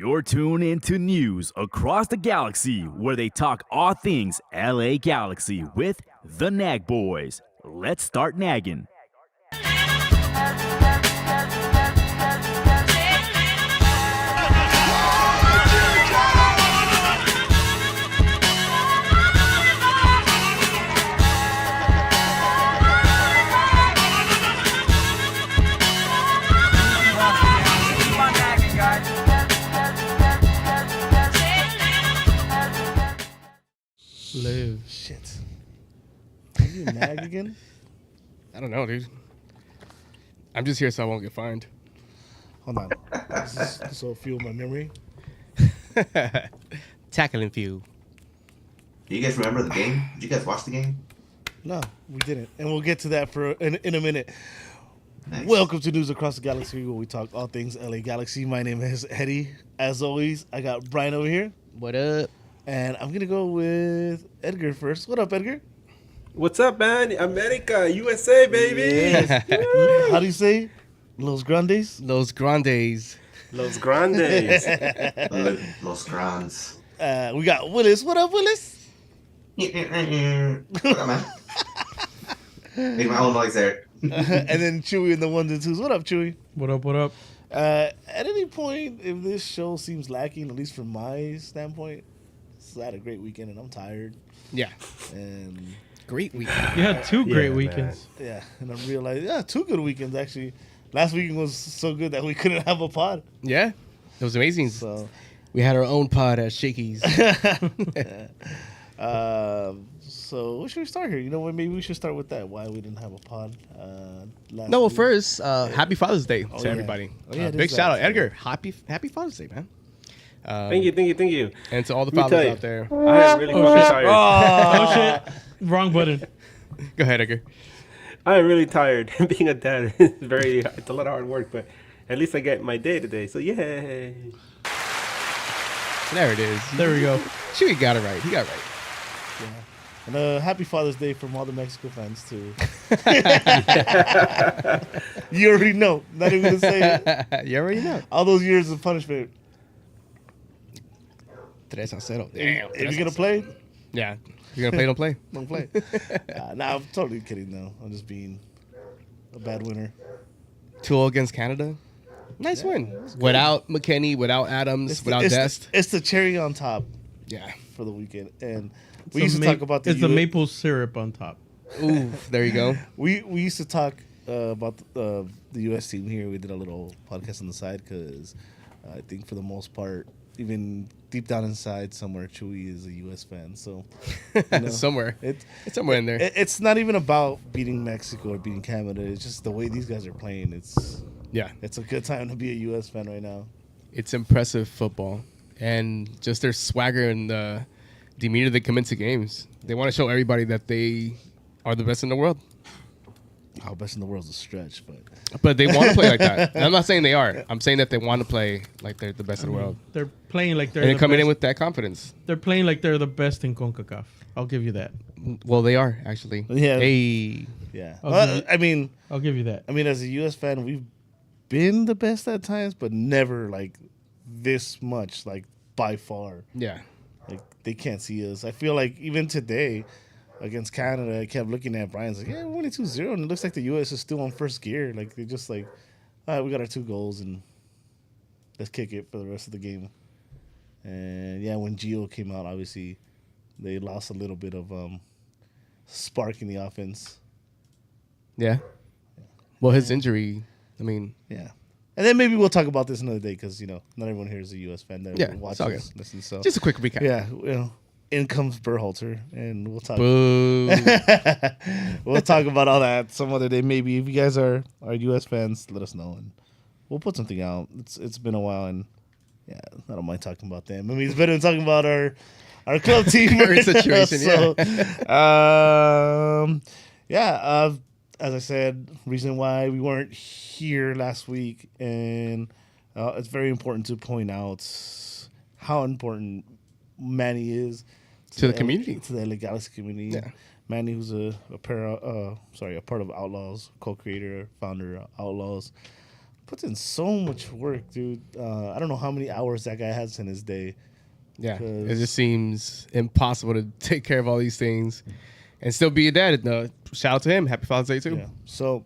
You're tuned into news across the galaxy where they talk all things LA Galaxy with the NAG Boys. Let's start nagging. Live. Shit. Are you nag again? I don't know, dude. I'm just here so I won't get fined. Hold on. This will fuel my memory. Tackling few. Do you guys remember the game? Did you guys watch the game? No, we didn't. And we'll get to that in a minute. Nice. Welcome to News Across the Galaxy, where we talk all things LA Galaxy. My name is Eddie. As always, I got Brian over here. What up? And I'm going to go with Edgar first. What up, Edgar? What's up, man? America, USA, baby. Yes. How do you say? Los Grandes? Los Grandes. Los Grandes. Los Grands. We got Willis. What up, Willis? What up, man? Make my own noise there. And then Chewy and the ones and twos. What up, Chewy? What up, what up? At any point, if this show seems lacking, at least from my standpoint, I had a great weekend and I'm tired. Yeah. And Great week. You had two great Yeah, weekends. yeah, and I realized, two good weekends actually. Last weekend was so good that we couldn't have a pod. Yeah. It was amazing. So, We had our own pod at Shakey's. so where should we start here? You know what? Maybe we should start with that. Why we didn't have a pod last No, well, week. first, happy Father's Day to yeah. everybody. Oh, yeah, it Big is shout out, that. Edgar. Happy Father's Day, man. Thank you. And to all the Let me tell fathers you. out there. I am really fucking tired. Oh, shit. Wrong button. Go ahead, Edgar. I am really tired. Being a dad is it's a lot of hard work, but at least I get my day today. So, yay. There it is. There we go. Chewy got it right. He got it right. And happy Father's Day from all the Mexico fans too. You already know. Not even gonna say it. You already know. All those years of punishment. 3-0. Damn. If you're gonna play, Yeah. If you're going to play, don't play. Nah, I'm totally kidding though. I'm just being a bad winner. 2-0 against Canada. Nice win. Without McKennie, without Adams, without Dest. It's the cherry on top Yeah. for the weekend. And we used to talk about It's the maple syrup on top. Ooh, there you go. We used to talk about the U.S. team here. We did a little podcast on the side because I think for the most part, even deep down inside somewhere, Chewy is a U.S. fan. So you know, Somewhere. it's somewhere in there. It's not even about beating Mexico or beating Canada. It's just the way these guys are playing. It's a good time to be a U.S. fan right now. It's impressive football. And just their swagger and the demeanor they come into games. They want to show everybody that they are the best in the world. Oh, best in the world is a stretch, But they want to play like that. And I'm not saying they are. I'm saying that they want to play like they're the best in the world. They're playing like they're And the they're coming best. in with that confidence. They're playing like they're the best in CONCACAF. I'll give you that. Well, they are, actually. Yeah. Hey. yeah. Okay. I mean, I'll give you that. as a U.S. fan, we've been the best at times, but never like this much, like by far. Yeah. Like they can't see us. I feel like even today against Canada, I kept looking at Brian's like, yeah, we're only 2-0, and it looks like the U.S. is still on first gear. Like they just like, all right, we got our 2 goals and let's kick it for the rest of the game. And yeah, when Gio came out, obviously they lost a little bit of spark in the offense. Yeah. Well, his injury, I mean, Yeah. And then maybe we'll talk about this another day because, not everyone here is a U.S. fan that Yeah, it's all watches, good. listens. So, just a quick recap. yeah, in comes Berhalter, and we'll talk. Boo. We'll talk about all that some other day. Maybe if you guys are U.S. fans, let us know, and we'll put something out. It's been a while, and yeah, I don't mind talking about them. I mean, it's better than talking about our club team Current situation, as I said, reason why we weren't here last week, and it's very important to point out how important Manny is To the community. to the LA Galaxy community. Yeah. Manny, who's a part of Outlaws, co-creator, founder of Outlaws, puts in so much work, dude. I don't know how many hours that guy has in his day. Yeah, 'Cause- it just seems impossible to take care of all these things and still be a dad. Shout out to him. Happy Father's Day too. Yeah. So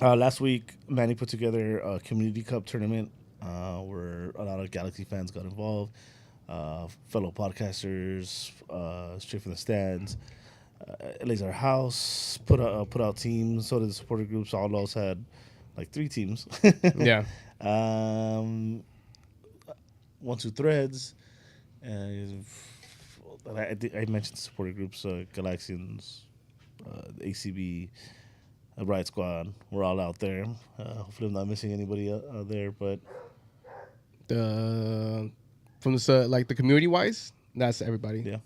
last week, Manny put together a community cup tournament where a lot of Galaxy fans got involved. Fellow podcasters, straight from the stands. LA's Our House put out teams. So did the supporter groups. All those had like 3 teams. Yeah. 1-2 Threads. I mentioned the supporter groups, Galaxians, ACB, Riot Squad. We're all out there. Hopefully, I'm not missing anybody out there. But From the community wise, that's everybody. yeah,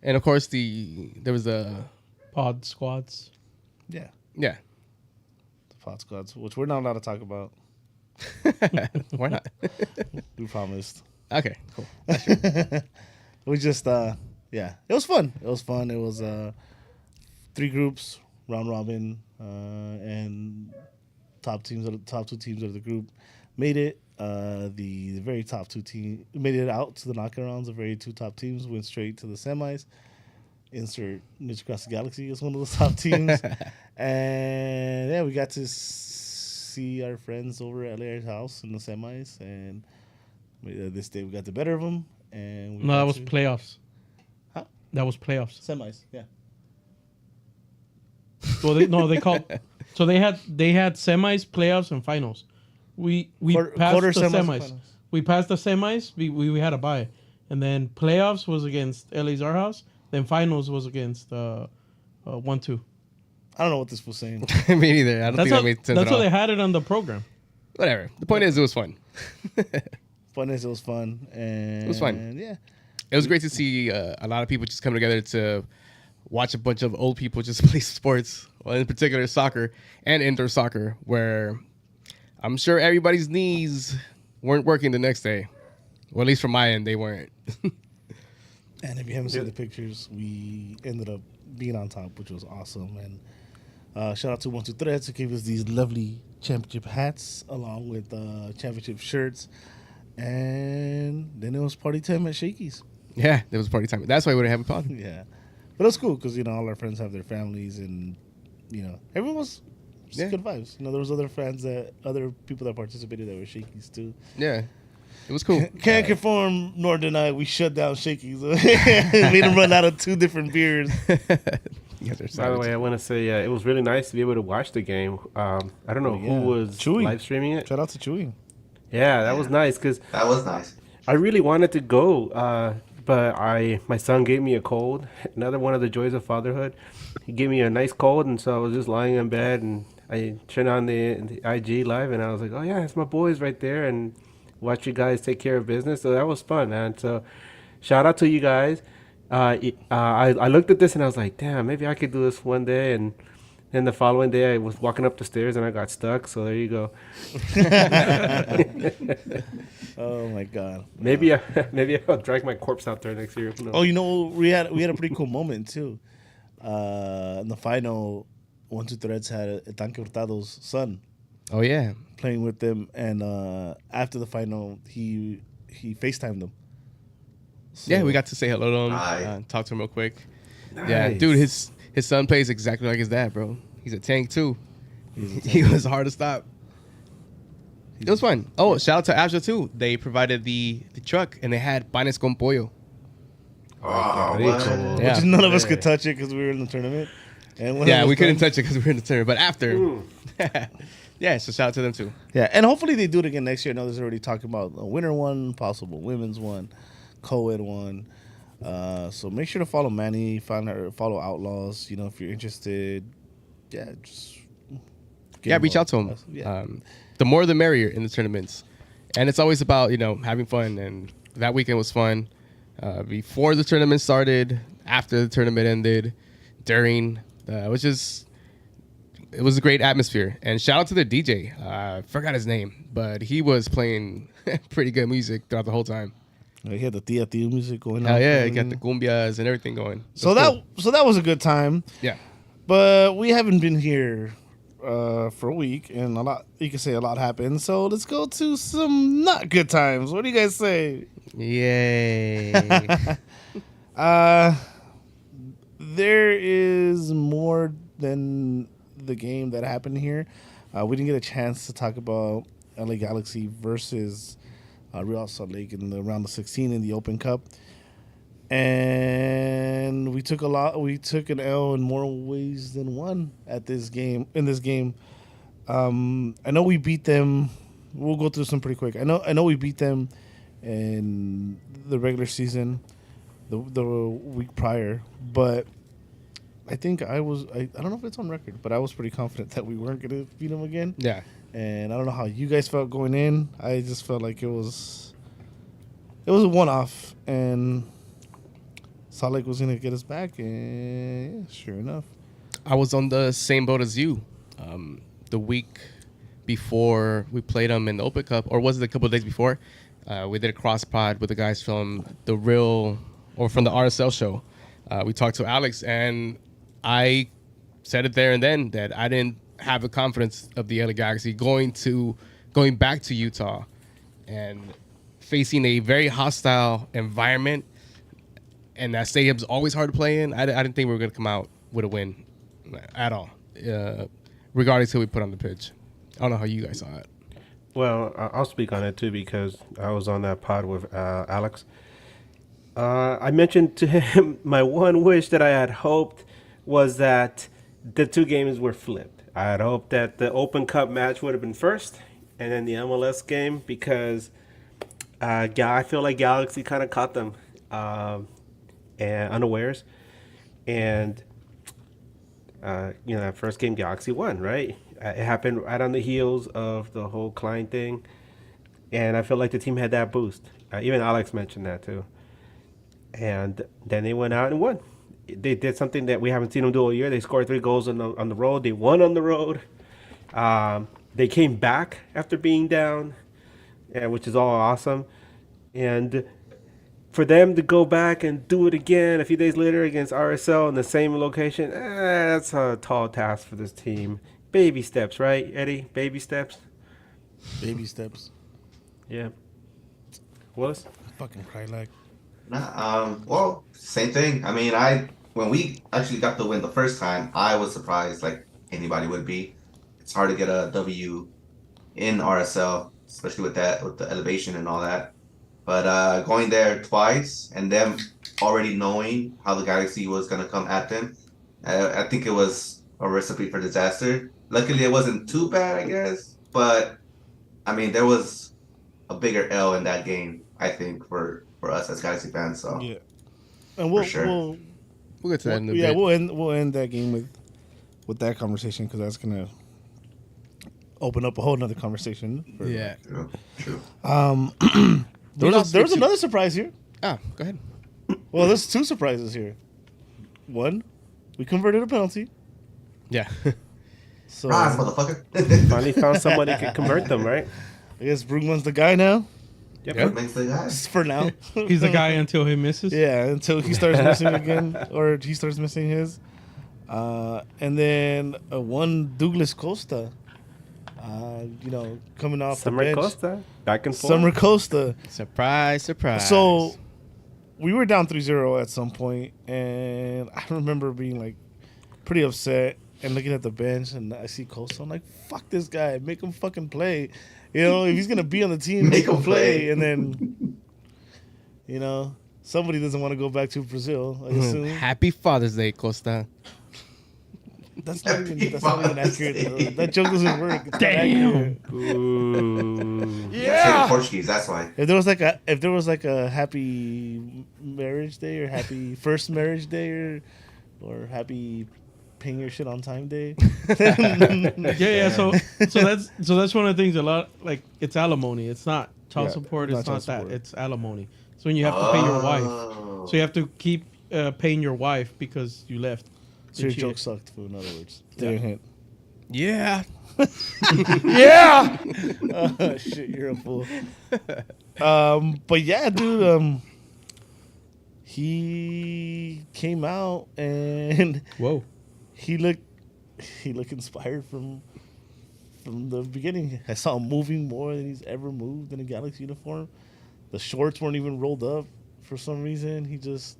And of course there was the Pod squads. yeah, yeah. the Pot Squads, which we're not allowed to talk about. Why not? We promised. Okay, cool. We just yeah, it was fun. It was 3 groups, round robin, and top 2 teams of the group made it. The very top 2 teams made it out to the knockout rounds. The very 2 top teams went straight to the semis. Insert Mitch Across the Galaxy as one of those top teams. And yeah, we got to see our friends over at Larry's house in the semis. And this day we got the better of them. And No, that was playoffs. Huh? That was playoffs. Semis, yeah. Well, they called. So they had semis, playoffs, and finals. We passed quarter, the semis, and semis. finals. We passed the semis. We had a bye, and then playoffs was against LA's Our House. Then finals was against 1-2. I don't know what this was saying. Me neither. I don't think that made sense That's at how all. they had it on the program. Whatever. The point is, it was fun. Fun is it was fun. And It was fun. Yeah. It was great to see a lot of people just come together to watch a bunch of old people just play sports, well, in particular soccer and indoor soccer, where I'm sure everybody's knees weren't working the next day. Well, at least from my end, they weren't. And if you haven't seen the pictures, we ended up being on top, which was awesome. And shout out to 1-2 Threads who gave us these lovely championship hats along with championship shirts. And then it was party time at Shakey's. Yeah, it was party time. That's why we didn't have a pod. Yeah. But it was cool because, all our friends have their families and, everyone was just good vibes. There was other people that participated that were Shakey's too. Yeah, it was cool. Can't confirm nor deny we shut down Shakey's. Made them run out of 2 different beers. You guys are By the savage. way, I want to say it was really nice to be able to watch the game. I don't know yeah. who was Chewy. live streaming it. Shout out to Chewy. Yeah, that was nice because That was nice. I really wanted to go, but my son gave me a cold. Another one of the joys of fatherhood. He gave me a nice cold, and so I was just lying in bed, and I turned on the IG live, and I was like, oh yeah, it's my boys right there, and watch you guys take care of business. So that was fun, man. So shout out to you guys. I looked at this and I was like, damn, maybe I could do this one day. And then the following day I was walking up the stairs and I got stuck. So there you go. Oh my God. Maybe I'll drag my corpse out there next year. Who knows? Oh, we had a pretty cool moment too. In the final, 1-2 Threads had Etanque Hurtado's son Oh yeah, playing with them, and after the final, he FaceTimed them. So, yeah. We got to say hello to him, Hi. talk to him real quick. Yeah, Nice. dude, his son plays exactly like his dad, bro. He's a tank too. He was hard to stop. It was fun. Oh, shout out to Asha too. They provided the truck and they had panes con pollo. Oh, Rico. what? Yeah. Which none of us could touch it because we were in the tournament. And one Yeah, of we us couldn't done- touch it because we were in the tournament. But after, yeah, so shout out to them too. Yeah, and hopefully they do it again next year. I know there's already talking about a winter one, possible women's one, co-ed one. So make sure to follow Manny, follow Outlaws. If you're interested, yeah, just Yeah, reach out to him. Yeah. The more the merrier in the tournaments. And it's always about, having fun. And that weekend was fun. Before the tournament started, after the tournament ended, during, it was a great atmosphere. And shout out to the DJ. I forgot his name, but he was playing pretty good music throughout the whole time. He had the Tia music going on. Hell yeah, he got the cumbias and everything going. So that was a good time. Yeah. But we haven't been here for a week, and you can say a lot happened. So let's go to some not good times. What do you guys say? Yay. There is more than the game that happened here. We didn't get a chance to talk about LA Galaxy versus Real Salt Lake in the round of 16 in the Open Cup. And we took an L in more ways than one in this game. I know we beat them. We'll go through some pretty quick. I know we beat them in the regular season the week prior, but I think I don't know if it's on record, but I was pretty confident that we weren't going to beat them again. Yeah. And I don't know how you guys felt going in. I just felt like it was a one-off, and Salt Lake was going to get us back, and yeah, sure enough. I was on the same boat as you. The week before we played them in the Open Cup, or was it a couple of days before? We did a cross pod with the guys from from the RSL show. We talked to Alex, and I said it there and then that I didn't have the confidence of the LA Galaxy going back to Utah and facing a very hostile environment. And that stadium's always hard to play in. I didn't think we were going to come out with a win at all, regardless of who we put on the pitch. I don't know how you guys saw it. Well, I'll speak on it too because I was on that pod with Alex. I mentioned to him my one wish that I had hoped was that the two games were flipped. I had hoped that the Open Cup match would have been first and then the MLS game because I feel like Galaxy kind of caught them and unawares. And, that first game Galaxy won, right? It happened right on the heels of the whole Klein thing. And I feel like the team had that boost. Even Alex mentioned that too. And then they went out and won. They did something that we haven't seen them do all year. They scored 3 goals on the road. They won on the road. They came back after being down, which is all awesome. And for them to go back and do it again a few days later against RSL in the same location, that's a tall task for this team. Baby steps, right, Eddie? Baby steps? Baby steps. Yeah. Willis? Fucking cry like. Well, same thing. I mean, when we actually got the win the first time, I was surprised, like anybody would be. It's hard to get a W in RSL, especially with the elevation and all that. But going there twice and them already knowing how the Galaxy was gonna come at them, I think it was a recipe for disaster. Luckily, it wasn't too bad, I guess. But I mean, there was a bigger L in that game, I think, for us as Galaxy fans. So yeah, and we'll get to that in a bit. We'll end that game with that conversation because that's gonna open up a whole nother conversation. Yeah. True. There was another surprise here. Ah, go ahead. Well, there's 2 surprises here. One, we converted a penalty. Yeah. So Rise, motherfucker. Finally found someone that could convert them, right? I guess Brugman's the guy now. Yep. Makes the guy. For now. He's the guy until he misses. Yeah, until he starts missing again, or he starts missing his. And then one Douglas Costa, coming off Summer the bench. Costa, back and forth. Summer Costa. Surprise. So we were down 3-0 at some point, and I remember being like pretty upset and looking at the bench, and I see Costa. I'm like, fuck this guy, make him fucking play. If he's gonna be on the team, make him play. And then, somebody doesn't want to go back to Brazil, I assume. Happy Father's Day, Costa. That's not even accurate. That joke doesn't work. It's damn. Yeah. Portuguese. That's why. If there was like a happy marriage day or happy first marriage day or happy paying your shit on time day. Yeah. So that's one of the things. A lot like it's alimony. It's not child support. It's not that. It's alimony. So when you have to pay your wife, so you have to keep paying your wife because you left. So your joke sucked, in other words. There hint. Yeah. Yeah. Shit, you're a fool. But yeah, dude. He came out and whoa, he looked inspired from from the beginning. I saw him moving more than he's ever moved in a Galaxy uniform. The shorts weren't even rolled up for some reason. He just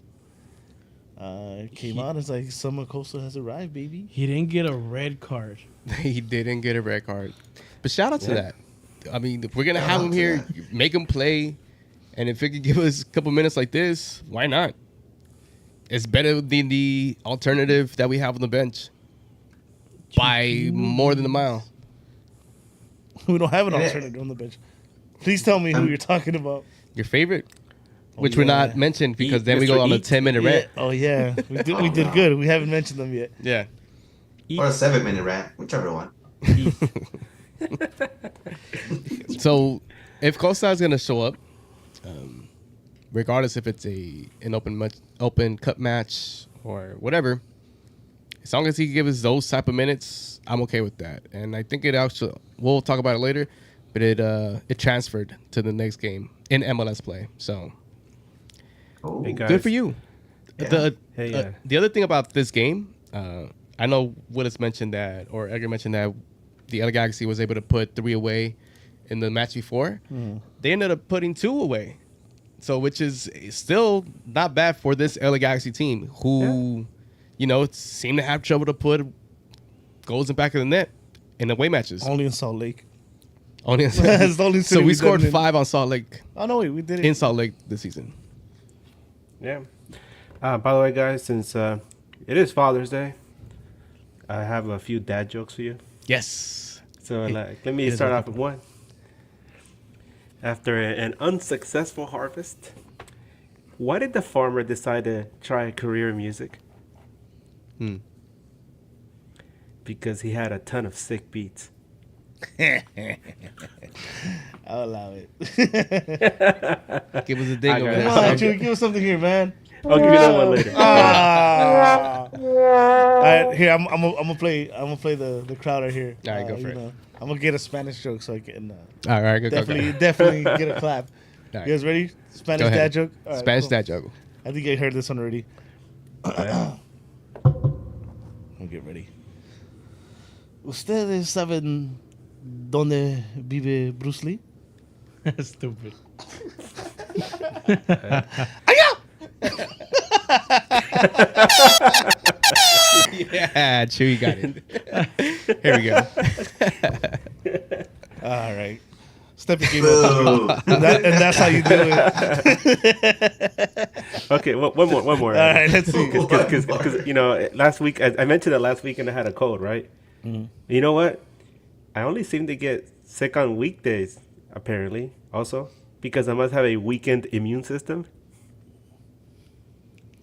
came out and it's like, Summer Costa has arrived, baby. He didn't get a red card. He didn't get a red card. But shout out to that. I mean, if we're going to have him here, make him play. And if it could give us a couple minutes like this, why not? It's better than the alternative that we have on the bench by more than a mile. We don't have an alternative on the bench. Please tell me who you're talking about. Your favorite? Which we're not mentioned because then we go on a 10-minute rant. Oh, yeah. We did good. We haven't mentioned them yet. Yeah. Or a 7-minute rant, whichever one. So, if Costa is going to show up, regardless if it's an open cup match or whatever, as long as he gives us those type of minutes, I'm okay with that. And I think it actually, we'll talk about it later, but it transferred to the next game in MLS play. So, Hey, guys. good for you. Yeah. The other thing about this game, I know Willis mentioned that, or Edgar mentioned that the LA Galaxy was able to put 3 away in the match before. They ended up putting 2 away. So, which is still not bad for this LA Galaxy team who, seem to have trouble to put goals in the back of the net in away matches. Only in Salt Lake. Only in It's the only city so we we've scored done it in. 5 on Salt Lake, Oh, no, wait. We did it. in Salt Lake this season. Yeah. By the way, guys, since it is Father's Day, I have a few dad jokes for you. Yes. So, let me start off with one. After an unsuccessful harvest, why did the farmer decide to try a career in music? Because he had a ton of sick beats. I'll allow it. Give us a ding I over got it. there. Come on, Chewy, give us something here, man. I'll give you that one later. All right, here I'm gonna play the crowd right here. All right, go for it. I'm gonna get a Spanish joke so I can All right, go. definitely get a clap. All right. You guys ready? Spanish Go ahead. dad joke. All right, Spanish cool. dad joke. I think I heard this one already. I'll get ready. ¿Ustedes saben dónde vive Bruce Lee? Stupid. Yeah, Chewy got it. Here we go. All right. Step your game up. And that's how you do it. Okay, one more. All right, let's see. Because last week I mentioned that last weekend I had a cold, right? You know what? I only seem to get sick on weekdays, apparently. Also, because I must have a weakened immune system.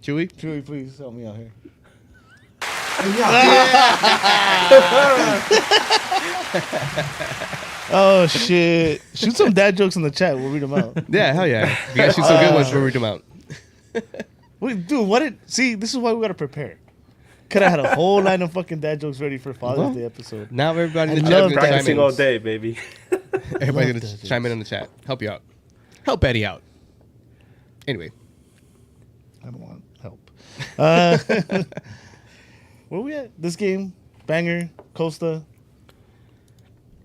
Chewy? Chewy, please help me out here. Oh shit! Shoot some dad jokes in the chat. We'll read them out. Yeah, hell yeah. You guys shoot some good ones. We'll read them out. Wait, dude, see? This is why we gotta prepare. Could have had a whole line of fucking dad jokes ready for Father's Day episode. Now everybody in the I chat love gonna chime Practicing in. all day, baby. Everybody's Love gonna that chime in the chat. Help you out. Help Eddie out. Anyway, I don't want help. Where we at? This game, banger, Costa.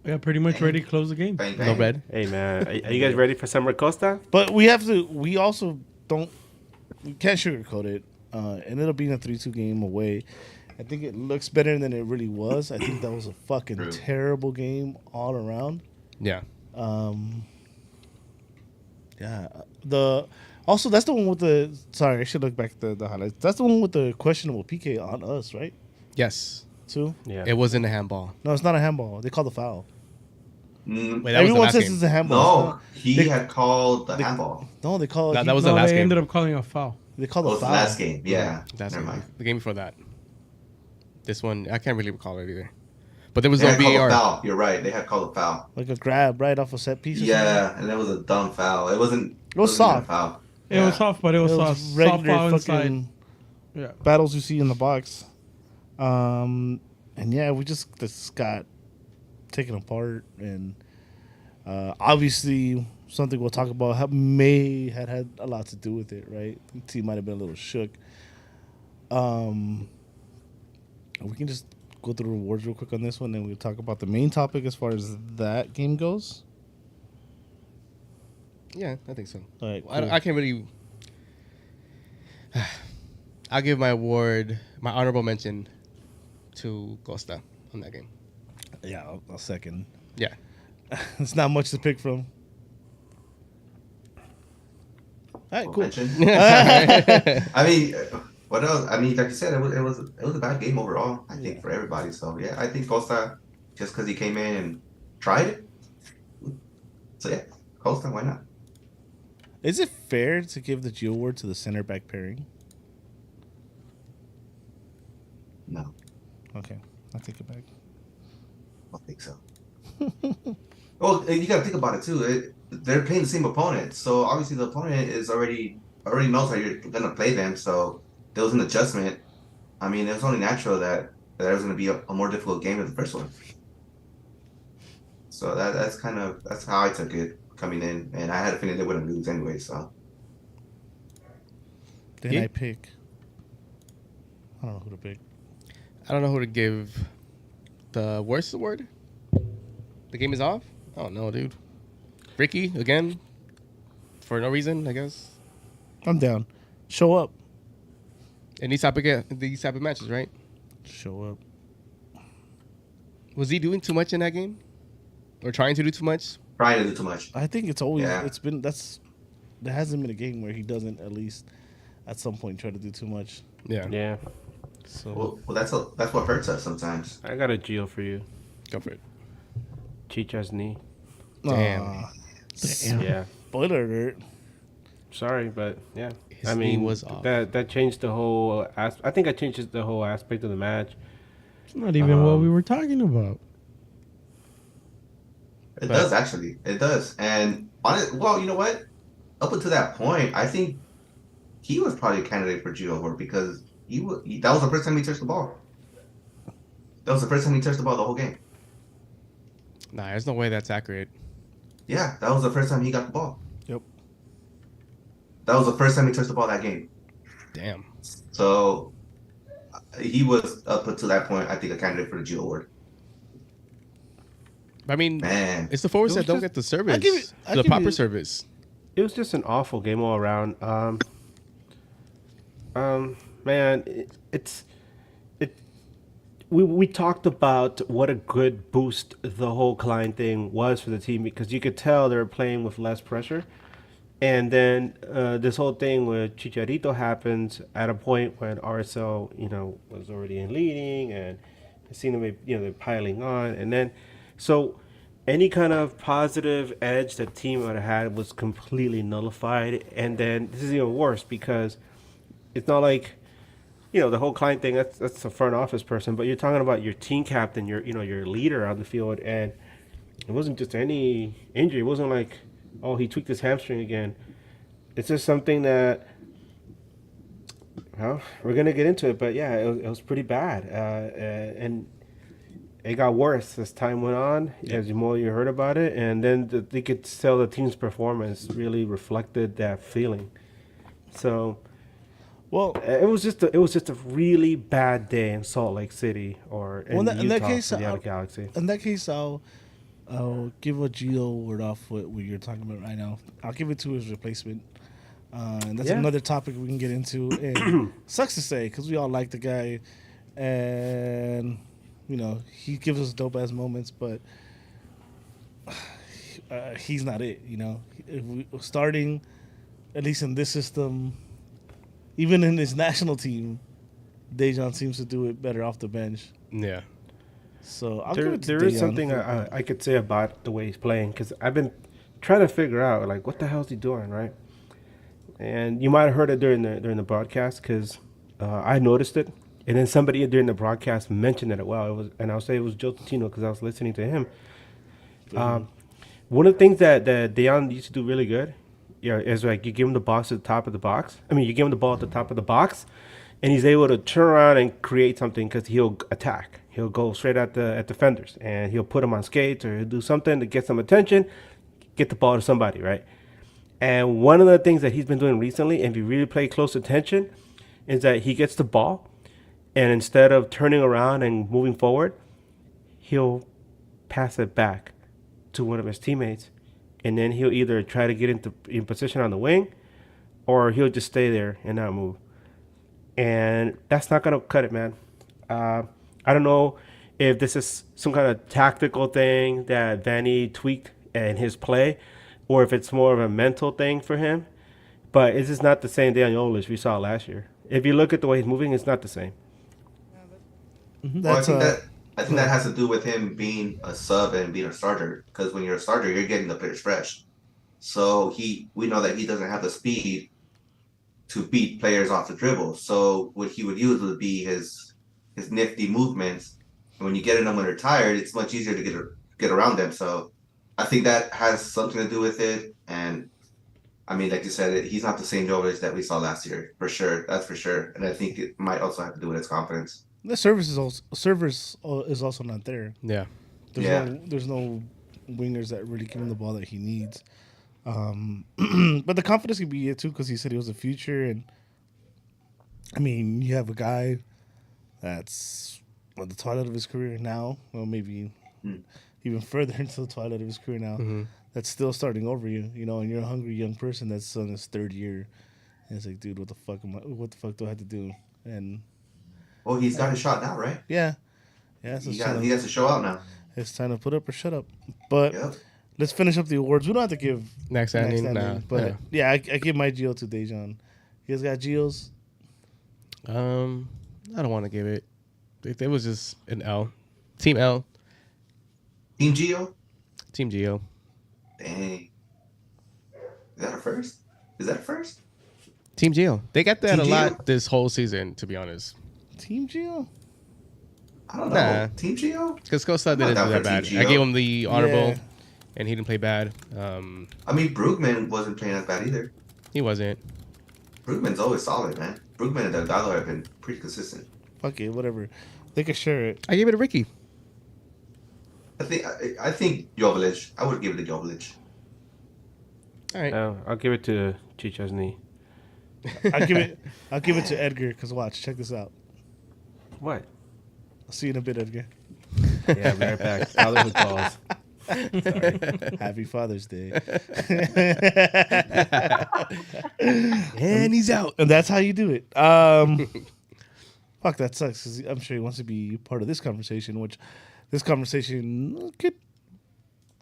Yeah, pretty much ready to close the game. Bang, no bang. red. Hey man, are you guys ready for Summer Costa? But we have to. We also don't. We can't sugarcoat it. Ended up being a 3-2 game away. I think it looks better than it really was. I think that was a fucking True. terrible game all around. Yeah. Yeah. Also that's the one with the. Sorry, I should look back at the highlights. That's the one with the questionable PK on us, right? Yes. Too. Yeah. It wasn't a handball. No, it's not a handball. They called the foul. Mm, Wait, that was the Everyone last says game. it's a handball. no, he had called the handball. No, they call. That was the No, last they game. ended up calling a foul. They call Oh, the it's the foul. last game. Yeah. That's Never mind. the game before that. This one, I can't really recall it either. But there was They no had called a VAR. foul. You're right. They had called a foul. Like a grab right off a set piece. Or Yeah, and it was a dumb foul. It wasn't. It was wasn't even a soft. Foul. It was soft, but it was, something. It soft. was Soft regular foul inside. fucking Yeah. battles you see in the box. And yeah, we just got taken apart, and obviously something we'll talk about may had a lot to do with it, right? The team might have been a little shook. We can just go through rewards real quick on this one, and we'll talk about the main topic as far as that game goes? Yeah, I think so. All right, I, cool. I can't really. I'll give my award, my honorable mention, to Costa on that game. Yeah, I'll second. Yeah. It's not much to pick from. All right, cool. Mention. I mean, what else? I mean, like you said, it was a bad game overall. I think for everybody. So yeah, I think Costa, just because he came in and tried it. So yeah, Costa, why not? Is it fair to give the Gio award to the center back pairing? No, Okay, I'll take it back. I don't think so. Well, you got to think about it too. They're playing the same opponent, so obviously the opponent is already knows how you're gonna play them. So there was an adjustment. I mean, it was only natural that there was gonna be a more difficult game than the first one. So that's how I took it coming in, and I had a feeling they wouldn't lose anyway. So Then Yeah. I pick. I don't know who to pick. I don't know who to give the worst award. The game is off? Oh, no, dude. Riqui, again, for no reason, I guess. I'm down. Show up. In these type of matches, right? Show up. Was he doing too much in that game? Or trying to do too much? trying to do too much. I think it's always Yeah. there hasn't been a game where he doesn't at least at some point try to do too much. Yeah. Yeah. So Well, that's what hurts us sometimes. I got a Geo for you. Go for it. Chicha's knee. Damn. Aw, Yeah. spoiler alert. Sorry, but yeah. His I knee mean, was off. that changed the whole. I think I changed the whole aspect of the match. It's not even what we were talking about. It does actually. It does. And well, you know what? Up until that point, I think he was probably a candidate for Gio Award because that was the first time he touched the ball. That was the first time he touched the ball the whole game. Nah, there's no way that's accurate. Yeah, that was the first time he got the ball. Yep. That was the first time he touched the ball that game. Damn. So he was up until that point, I think, a candidate for the Gio Award. I mean, Man, it's the forwards It was that don't just- get the service, I give the proper you- service. It was just an awful game all around. Man, we talked about what a good boost the whole Klein thing was for the team because you could tell they were playing with less pressure. And then this whole thing with Chicharito happens at a point when RSL, was already in leading and it seemed to be, they're piling on. And then, so any kind of positive edge that team would have had was completely nullified. And then this is even worse because it's not like, the whole client thing, that's a front office person, but you're talking about your team captain, your leader on the field. And it wasn't just any injury. It wasn't like, oh, he tweaked his hamstring again. It's just something that, well, we're going to get into it, but yeah, it was pretty bad. And it got worse as time went on, as the more you heard about it. And then they could tell the team's performance really reflected that feeling. So, Well, it was just a really bad day in Salt Lake City or in Utah in that case, for the other Galaxy. In that case, I'll give a Gio word off what you're talking about right now. I'll give it to his replacement. And that's another topic we can get into. And sucks to say because we all like the guy, and he gives us dope ass moments, but he's not it. If starting at least in this system, even in his national team, Dejan seems to do it better off the bench. Yeah. So I'll give it to There is Dejan. something I could say about the way he's playing because I've been trying to figure out like what the hell is he doing, right? And you might have heard it during the broadcast because I noticed it, and then somebody during the broadcast mentioned it. Well, I'll say it was Joe Totino because I was listening to him. One of the things that Dejan used to do really good, is like you give him the box at the top of the box. I mean, you give him the ball at the top of the box, and he's able to turn around and create something because he'll attack. He'll go straight at defenders, and he'll put them on skates or he'll do something to get some attention, get the ball to somebody, right? And one of the things that he's been doing recently, and if you really pay close attention, is that he gets the ball, and instead of turning around and moving forward, he'll pass it back to one of his teammates, and then he'll either try to get in position on the wing, or he'll just stay there and not move. And that's not gonna cut it, man. I don't know if this is some kind of tactical thing that Vanny tweaked in his play, or if it's more of a mental thing for him. But it's just not the same Daniel Olej we saw last year. If you look at the way he's moving, it's not the same. Well, I think that has to do with him being a sub and being a starter. Because when you're a starter, you're getting the players fresh. So we know that he doesn't have the speed to beat players off the dribble. So what he would use would be his nifty movements. And when you get them when they're tired, it's much easier to get around them. So I think that has something to do with it. And I mean, like you said, he's not the same Jovic that we saw last year, for sure. That's for sure. And I think it might also have to do with his confidence. The service is also not there. Yeah. There's no wingers that really give him the ball that he needs. But the confidence could be it too, because he said he was the future. And I mean, you have a guy that's at the twilight of his career now, well, maybe even further into the twilight of his career now. That's still starting over you, and you're a hungry young person that's on his third year. And it's like, dude, what the fuck do I have to do? And he's got a shot now, right? Yeah. So he has to show out now. It's time to put up or shut up. But let's finish up the awards. We don't have to give next standing. Nah, but I give my Geo to Dejan. You guys got Geos? I don't want to give it. It was just an L. Team L. Team Geo? Team Geo. Dang. Is that a first? Team Geo. They got that Team a Geo? lot this whole season, to be honest. Team Geo? I don't know. Nah. Team Geo? Because Costa didn't do that bad. I gave him the honorable, and he didn't play bad. I mean, Brugman wasn't playing as bad either. He wasn't. Brugman's always solid, man. Brugman and Delgado have been pretty consistent. Fuck it, whatever. They can share it. I gave it to Riqui. I think Jovic. I would give it to Jovic. All right. I'll give it to Chicharito. I'll give it to Edgar, because watch, check this out. What? I'll see you in a bit, Edgar. Yeah, right back. Fatherhood calls. Sorry. Happy Father's Day. And he's out. And that's how you do it. Fuck, that sucks, because I'm sure he wants to be part of this conversation, which this conversation could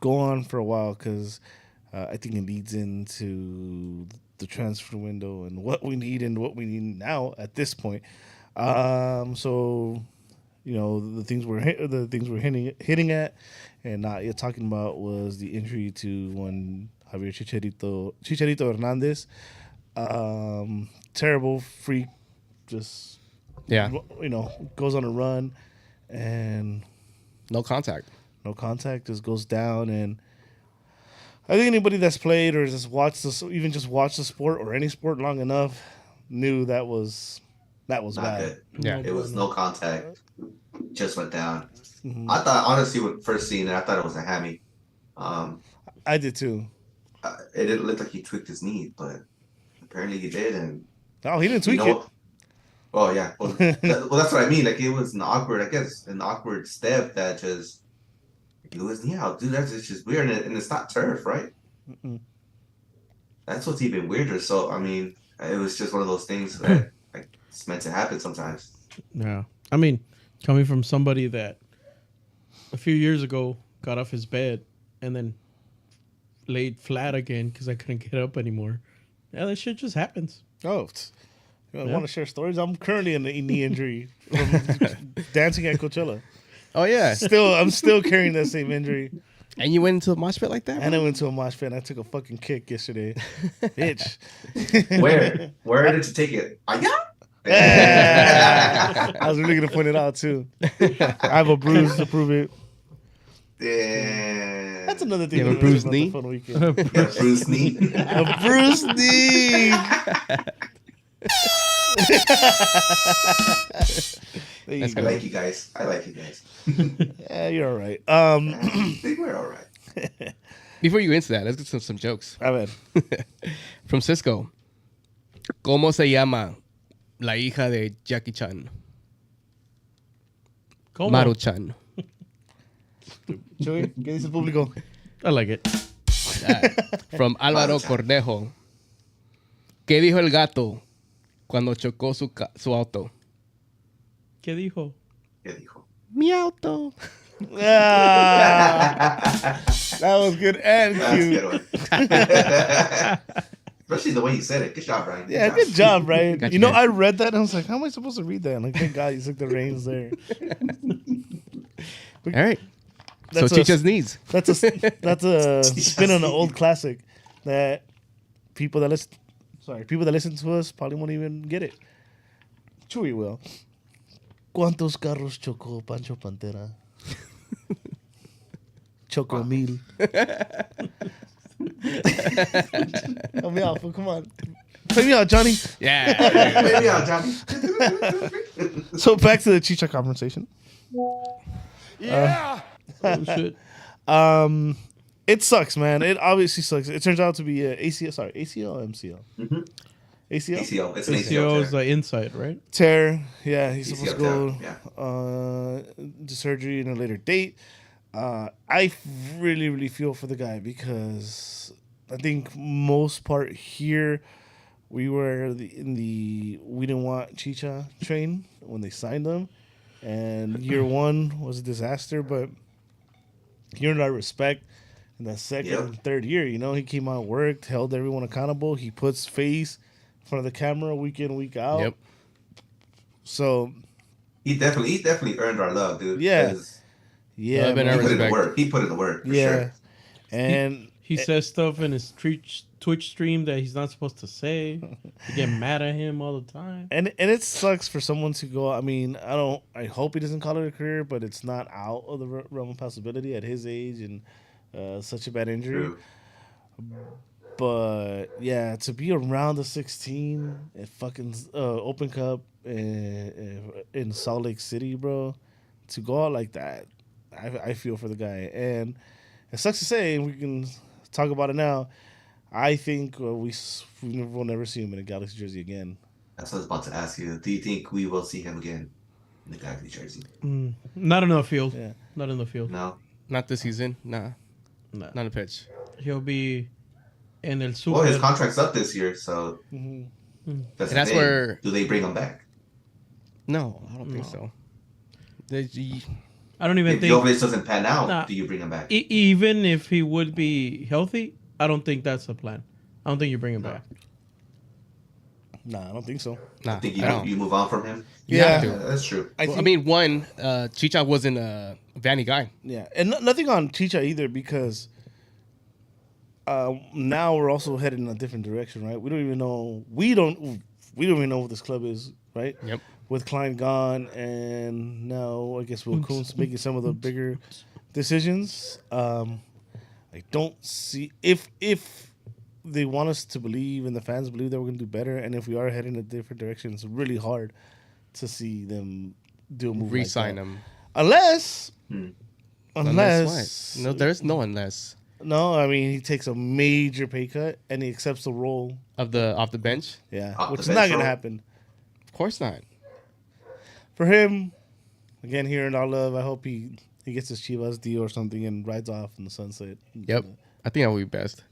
go on for a while, because I think it leads into the transfer window and what we need now at this point. So, the things we're hitting at and not yet talking about was the injury to one Javier Chicharito Hernandez. Terrible freak, just goes on a run and No contact, just goes down. And I think anybody that's played or just watched this, even just watched the sport or any sport long enough, knew that was bad. Good. Yeah. It was no contact. Just went down. Mm-hmm. I thought, honestly, when first seeing it, I thought it was a hammy. I did too. It didn't look like he tweaked his knee, but apparently he did. And No, he didn't tweak it. Oh yeah. Well, that's what I mean. Like, it was an awkward step that just blew his knee out, dude. That's just weird, and it's not turf, right? Mm-mm. That's what's even weirder. So I mean, it was just one of those things that it's meant to happen sometimes. Yeah. I mean, coming from somebody that a few years ago got off his bed and then laid flat again because I couldn't get up anymore. Yeah, that shit just happens. Oh, you want to share stories? I'm currently in a knee injury from dancing at Coachella. Oh yeah. I'm still carrying that same injury. And you went into a mosh pit like that? And I went to a mosh pit and I took a fucking kick yesterday. Bitch. Where did you take it? Yeah. I was really gonna point it out too. I have a bruise to prove it. Yeah. That's another thing. You have a bruised knee? A bruised knee. A bruised knee. I like you guys. Yeah, you're all right. I think we're all right. Before you get into that, let's get some jokes. I mean, From Cisco. ¿Cómo se llama la hija de Jackie Chan? ¿Cómo? Maruchan. Chuy, ¿qué dice el público? I like it. From Álvaro Cornejo. ¿Qué dijo el gato cuando chocó su auto? ¿Qué dijo? ¿Qué dijo? Mi auto. Ah, that was good and That's a cute. good one. Especially the way you said it. Good job, Brian. Yeah, good job, Brian. Got You you, know, man. I read that and I was like, how am I supposed to read that? Like, thank God you took the reins there. All right. That's so Chicha's knees. That's a spin on an old classic that people that listen to us probably won't even get it. Chuy will. ¿Cuántos carros chocó Pancho Pantera? Choco mil. Help me out, fool. Come on. Play me out, Johnny. Yeah. Maybe I'll Johnny. So back to the Chicha conversation. Oh, shit. It sucks, man. It obviously sucks. It turns out to be ACL or MCL? Mm-hmm. ACL? ACL. It's an ACO is ACL. the inside, right? Tear. Yeah, he's ACL supposed to go tear, to surgery in a later date. I really, really feel for the guy because I think most part here we were we didn't want Chicha train when they signed him, and year one was a disaster. But he earned our respect in that second and third year. You know, he came out, worked, held everyone accountable. He puts face in front of the camera week in, week out. Yep. So He definitely earned our love, dude. Yeah. 'Cause yeah, Love and man. He put in the respect. work. He put in the work. For Yeah. Sure. And He says stuff in his Twitch stream that he's not supposed to say. You get mad at him all the time. and it sucks for someone to go. I mean, I hope he doesn't call it a career, but it's not out of the realm of possibility at his age and such a bad injury. True. But yeah, to be around the 16 at fucking Open Cup in Salt Lake City, bro, to go out like that, I feel for the guy, and it sucks to say, and we can talk about it now. I think we'll never see him in a Galaxy jersey again. That's what I was about to ask you. Do you think we will see him again in the Galaxy jersey? Not in the field. Yeah. Not in the field. No. Not this season. Nah. No. Not a pitch. He'll be in El Super. Well, his contract's up this year, so that's, And the that's thing. where- Do they bring him back? No, I don't think so. I don't even If think. Jovic doesn't pan out, Nah. do you bring him back? Even if he would be healthy, I don't think that's the plan. I don't think you bring him back. Nah, I don't think so. Nah, I think I don't. you move on from him. You have Yeah. to. That's true. I mean, Chicha wasn't a Vanny guy. Yeah, and nothing on Chicha either because now we're also headed in a different direction, right? We don't even know what this club is, right? Yep. With Klein gone, and now I guess Will Kuntz making some of the bigger decisions. I don't see if they want us to believe and the fans believe that we're going to do better, and if we are heading in a different direction, it's really hard to see them do a move Re-sign like that. him. Unless Unless what? No, there's no unless no, I mean he takes a major pay cut and he accepts the role. off the bench. Yeah, Off which the is not bench going to role? happen Of course not. for him. Again, here in our love, I hope he gets his Chivas deal or something and rides off in the sunset. Yep. I think that would be best.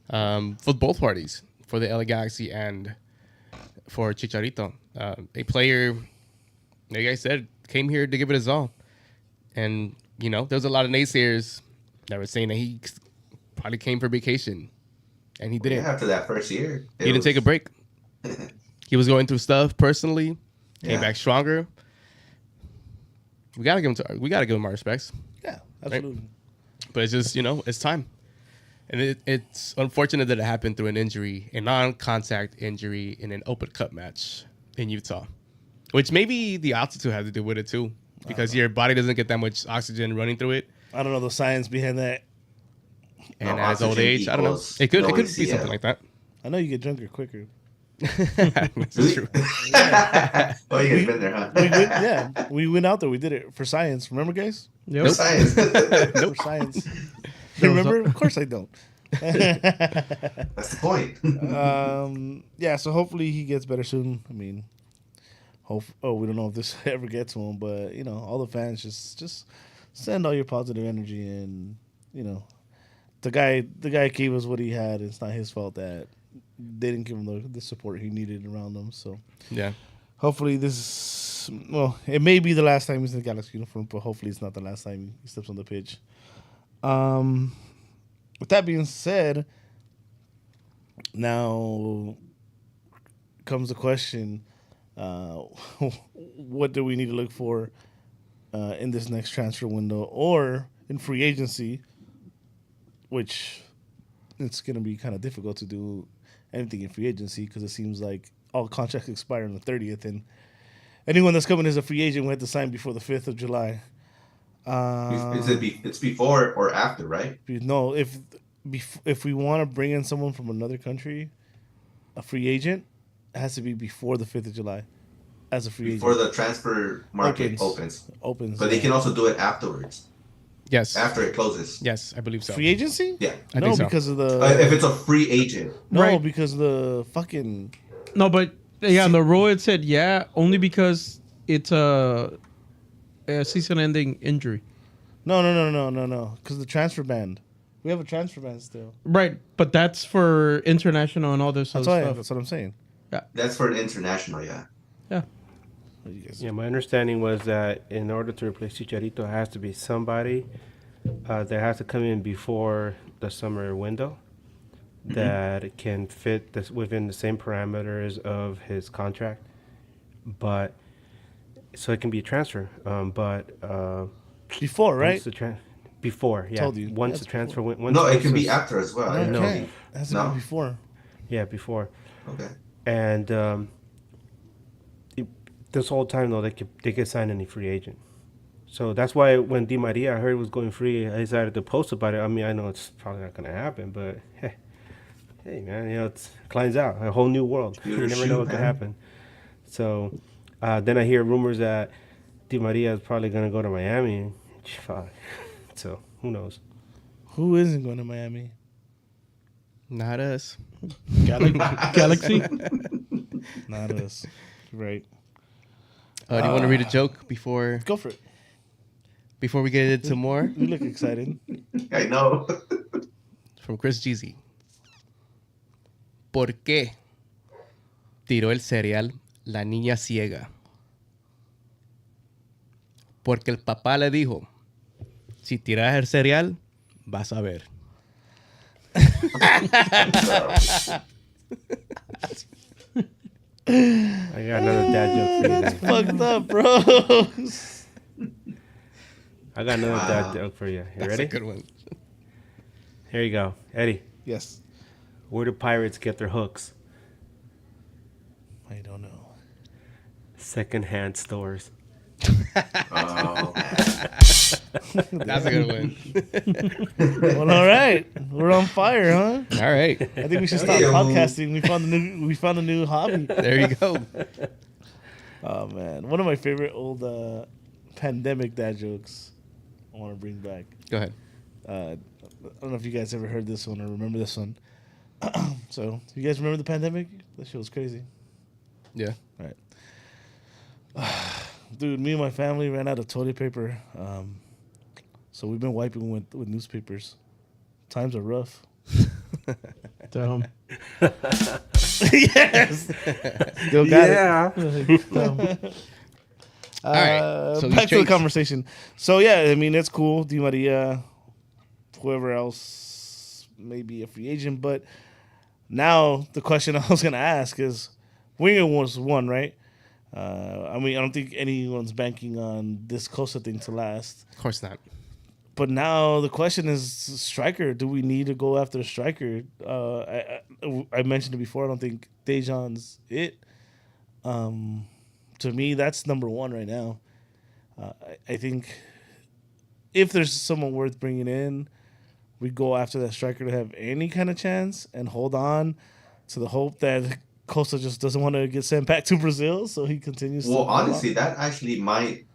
For both parties, for the LA Galaxy and for Chicharito. A player, like I said, came here to give it his all. And, you know, there's a lot of naysayers that were saying that he probably came for vacation. And he didn't. After that first year, He didn't take a break. He was going through stuff personally, came Yeah. back stronger. We gotta give him our respects. Yeah, absolutely. But it's just, you know, it's time. And it's unfortunate that it happened through an injury, a non-contact injury in an Open Cup match in Utah. Which maybe the altitude had to do with it too. Because your body doesn't get that much oxygen running through it. I don't know the science behind that. And No, at his old oxygen age, I don't know. equals It could no be ACL. something like that. I know you get drunker quicker. That's true. Oh, you guys been there, huh? We went out there. We did it for science. Remember, guys? Yep. Science. For science. You remember? Of course I don't. That's the point. Yeah, so hopefully he gets better soon. I mean, We don't know if this ever gets to him, but all the fans just send all your positive energy, and the guy gave us what he had. It's not his fault that they didn't give him the support he needed around him. So Yeah. hopefully it may be the last time he's in the Galaxy uniform, but hopefully it's not the last time he steps on the pitch. With that being said, now comes the question: what do we need to look for in this next transfer window or in free agency? Which it's going to be kind of difficult to do anything in free agency because it seems like all contracts expire on the 30th, and anyone that's coming as a free agent will have to sign before the 5th of July. It's before or after, right? No, if we want to bring in someone from another country, a free agent, it has to be before the 5th of July as a free Before agent. the transfer market opens. But they can also do it afterwards. Yes. After it closes. Yes, I believe so. Free agency? Yeah. I think so. Because of the... if it's a free agent. No, Right. because of the fucking... No, but on the rule it said only because it's a season-ending injury. No. Because the transfer ban. We have a transfer ban still. Right, but that's for international and all this other stuff. That's what I'm saying. That's for an international, yeah. Yeah. Yeah, my understanding was that in order to replace Chicharito, it has to be somebody that has to come in before the summer window that can fit this within the same parameters of his contract. But so it can be a transfer. Before, right? Before, yeah. Told you. Once That's the transfer before. went. No, it can be after as well. No, No. it has to be before. Yeah, before. Okay. And this whole time though, they could sign any free agent. So that's why when Di Maria I heard was going free, I decided to post about it. I mean, I know it's probably not going to happen, but hey, man, it's climbs out a whole new world. You never know what could happen. So then I hear rumors that Di Maria is probably going to go to Miami. Fuck. So who knows? Who isn't going to Miami? Not us. Galaxy? Not us. Right. Do you want to read a joke before Go for it. we get into more? You look excited. I know. From Chris Jeezy. ¿Por qué tiró el cereal la niña ciega? Porque el papá le dijo, si tiras el cereal, vas a ver. I got another dad joke for you. Then. Fucked up, bro. I got another dad joke for you. You That's ready? a good one. Here you go. Eddie, Yes. where do pirates get their hooks? I don't know. Secondhand stores. Oh. That's a good one. Well, all right. We're on fire, huh? All right. I think we should stop podcasting. We found a new hobby. There you go. Oh man, one of my favorite old pandemic dad jokes. I want to bring back. Go ahead. I don't know if you guys ever heard this one or remember this one. So, you guys remember the pandemic? That shit was crazy. Yeah. All right. Dude, me and my family ran out of toilet paper. So we've been wiping with newspapers. Times are rough. Dumb. Yes. Still got it. All right. So back these to the trades. conversation. So yeah, I mean it's cool. Di Maria, whoever else may be a free agent, but now the question I was gonna ask is, Winger was one, right? I mean, I don't think anyone's banking on this Costa thing to last. Of course not. But now the question is, striker. Do we need to go after a striker? I mentioned it before. I don't think Dejan's it. To me, that's number one right now. I think if there's someone worth bringing in, we go after that striker to have any kind of chance and hold on to the hope that Costa just doesn't want to get sent back to Brazil, so he continues. Well, to honestly, that actually might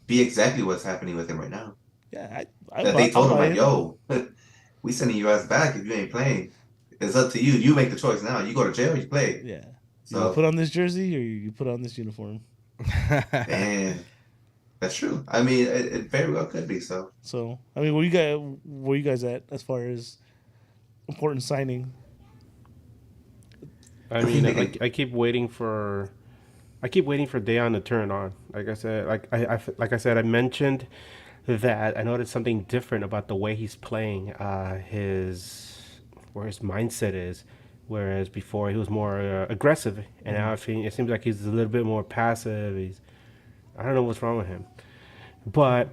be exactly what's happening with him right now. Yeah, That they told him, like, yo, we sending your ass back if you ain't playing. It's up to you. You make the choice now. You go to jail or you play. Yeah. So You put on this jersey or you put on this uniform. And that's true. I mean, it very well could be so. So, I mean, where you guys at as far as important signing? I mean, I keep waiting for Dayon to turn on. Like I said, I mentioned that I noticed something different about the way he's playing. Where his mindset is, whereas before he was more aggressive, and now it seems like he's a little bit more passive. I don't know what's wrong with him, but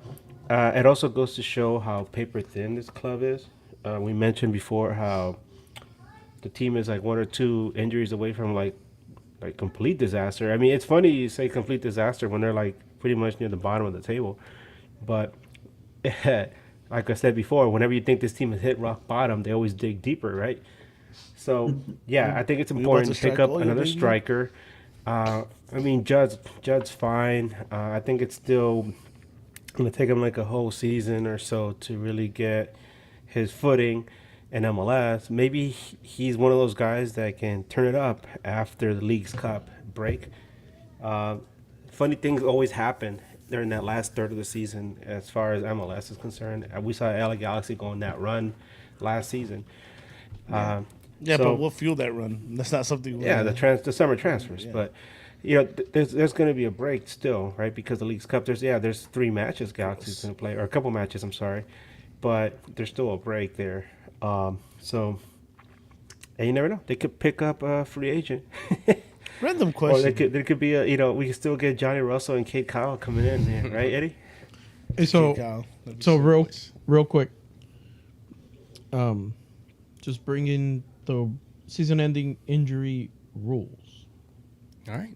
it also goes to show how paper thin this club is. We mentioned before how the team is like 1 or 2 injuries away from like complete disaster. I mean, it's funny you say complete disaster when they're like pretty much near the bottom of the table, but like I said before, whenever you think this team has hit rock bottom, they always dig deeper, right? So yeah, I think it's important to pick up another striker. I mean, Judd's fine. I think it's still gonna take him like a whole season or so to really get his footing in MLS. Maybe he's one of those guys that can turn it up after the League's Cup break. Funny things always happen during that last third of the season as far as MLS is concerned. We saw LA Galaxy go on that run last season. But what fueled that run? That's not something. The summer transfers. Yeah. But you know, there's going to be a break still, right? Because the League's Cup. There's 3 matches Galaxy's going to play, or a couple matches. I'm sorry, but there's still a break there. So, and you never know. They could pick up a free agent. Random question. Or there could be we can still get Johnny Russell and Kate Kyle coming in there, right, Eddie? So real quick, just bring in the season-ending injury rules. All right.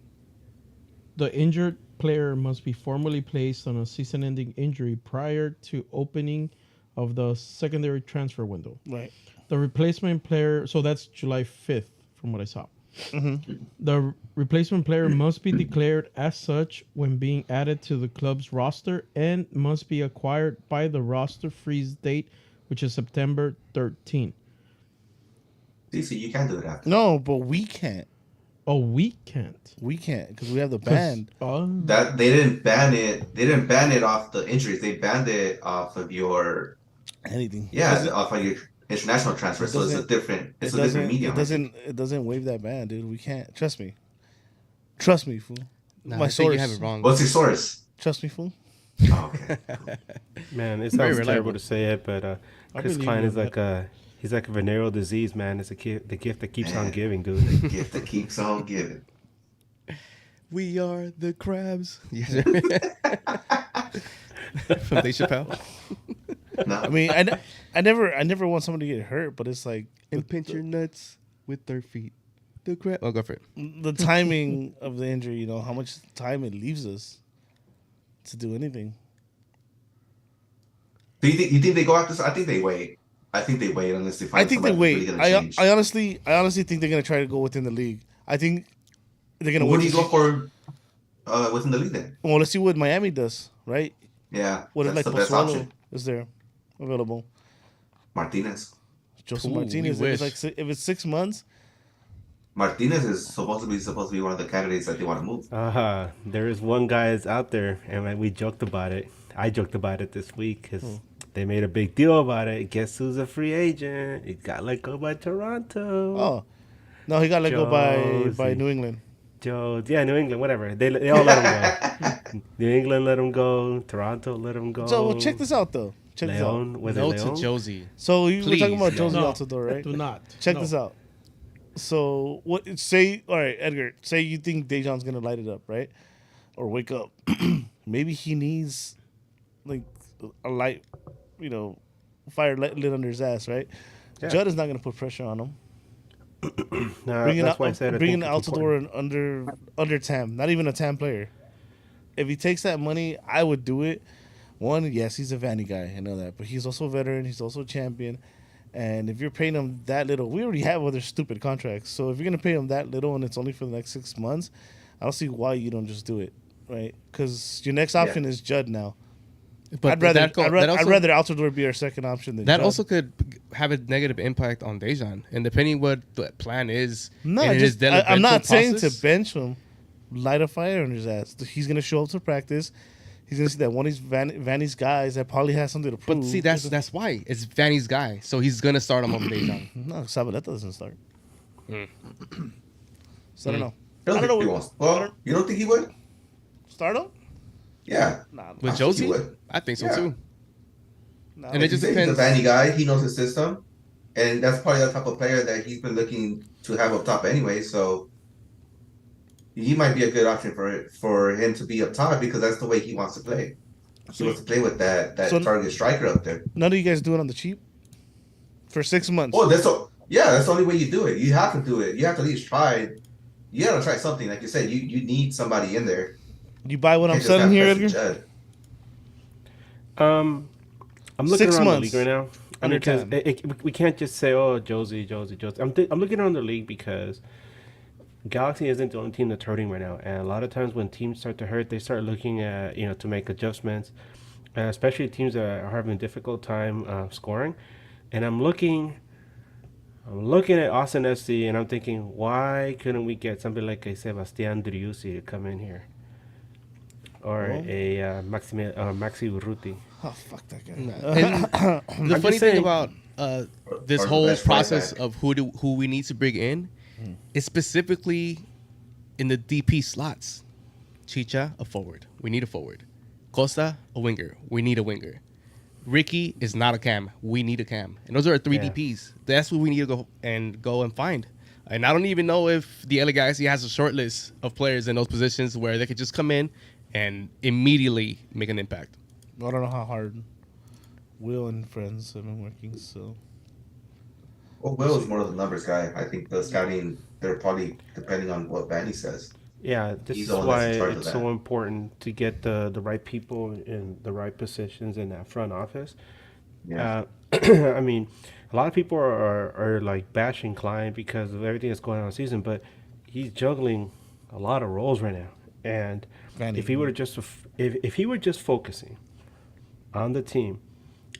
The injured player must be formally placed on a season-ending injury prior to opening of the secondary transfer window. Right. The replacement player, so that's July 5th from what I saw. Mm-hmm. The replacement player must be declared as such when being added to the club's roster and must be acquired by the roster freeze date, which is September 13. DC, you can't do that. No, but we can't. Oh, we can't. We can't because we have the ban. That they didn't ban it. They didn't ban it off the injuries. They banned it off of your anything. Yeah, off of your international transfer. So it's a different. It's a different medium. It doesn't waive that ban, dude. We can't. Trust me. Trust me, fool. Nah, My source. you have it wrong. What's your source? Trust me, fool. Oh, okay. Man, it sounds terrible to say it, but Chris Klein is like he's like a venereal disease, man. It's the gift that keeps on giving, dude. The gift that keeps on giving. We are the crabs. Yes, sir. From Dave Chappelle. No. I mean, I never want somebody to get hurt, but it's like and pinch your nuts with their feet. The crab. Oh, go for it. The timing of the injury, you know, how much time it leaves us to do anything. Do you think they go after this? I think they wait. I think they wait unless they find. I think they wait. Really I honestly think they're gonna try to go within the league. I think they're gonna. What do you go for within the league then? Well, let's see what Miami does, right? Yeah. What if like Pozuelo is there available? Martinez. Joseph Martinez. If it's 6 months. Martinez is supposed to be one of the candidates that they want to move. There is one guy that's out there, and we joked about it. I joked about it this week because they made a big deal about it. Guess who's a free agent? He got let go by Toronto. Oh, no, he got let go by New England. New England, whatever. They all let him go. New England let him go. Toronto let him go. So check this out, though. No to Josie. So you were talking about Josie Altidore, right? Do not. Check this out. So all right, Edgar, say you think Dejan's gonna light it up, right? Or wake up. Maybe he needs like a light, fire lit under his ass, right? Yeah. Judd is not gonna put pressure on him. Bringing Altidore under Tam, not even a Tam player. If he takes that money, I would do it. One, yes, he's a Vanny guy, I know that, but he's also a veteran. He's also a champion. And if you're paying him that little, we already have other stupid contracts. So if you're going to pay him that little and it's only for the next 6 months, I don't see why you don't just do it, right? Because your next option is Judd now. But I'd rather Altidore be our second option than that. Judd. Also could have a negative impact on Dejan. And depending what the plan is, I'm not saying to bench him. light a fire under his ass. He's gonna show up to practice. He's gonna see that one of these Vanny's guys that probably has something to prove. But see, that's why it's Vanny's guy, so he's gonna start him over Dejan. No, Sabaleta doesn't start. So I don't know. I don't know. He wants. Well, you don't think he would? Start him? Yeah. Nah, With I think Josie, he would. I think so Yeah. too. nah. And it just He's depends. a Vanny guy. He knows his system, and that's probably the type of player that he's been looking to have up top anyway. So he might be a good option for him to be up top because that's the way he wants to play. He wants to play with that target striker up there. None of you guys do it on the cheap for 6 months. Oh, that's the only way you do it. You have to do it. You have to at least try. You gotta try something. Like you said, you need somebody in there. You buy what I'm Can't just selling have here, Preston Edgar? Judd. I'm looking 6 around months. the league right now. I mean, because Anytime. we can't just say, "Oh, Josie." I'm looking around the league because Galaxy isn't the only team that's hurting right now, and a lot of times when teams start to hurt, they start looking at to make adjustments, especially teams that are having a difficult time scoring. And I'm looking at Austin FC, and I'm thinking, why couldn't we get something like a Sebastian Driussi to come in here, or a Maxi Urruti? Oh, fuck that guy. And the funny saying- thing about this Or the whole best right process back. of who we need to bring in is specifically in the DP slots. Chicha, a forward. We need a forward. Costa, a winger. We need a winger. Riqui is not a cam. We need a cam. And those are our three Yeah. DPs. That's what we need to go and find. And I don't even know if the LA Galaxy has a short list of players in those positions where they could just come in and immediately make an impact. I don't know how hard Will and friends have been working, so. Well, Will is more of the numbers guy. I think the scouting, they're probably depending on what Vanny says. Yeah, this He's is the one why that's in charge of it's that. so important to get the right people in the right positions in that front office. Yeah. I mean, a lot of people are like bashing Klein because of everything that's going on in the season, but he's juggling a lot of roles right now. And Vanny. if he were just if he were just focusing on the team,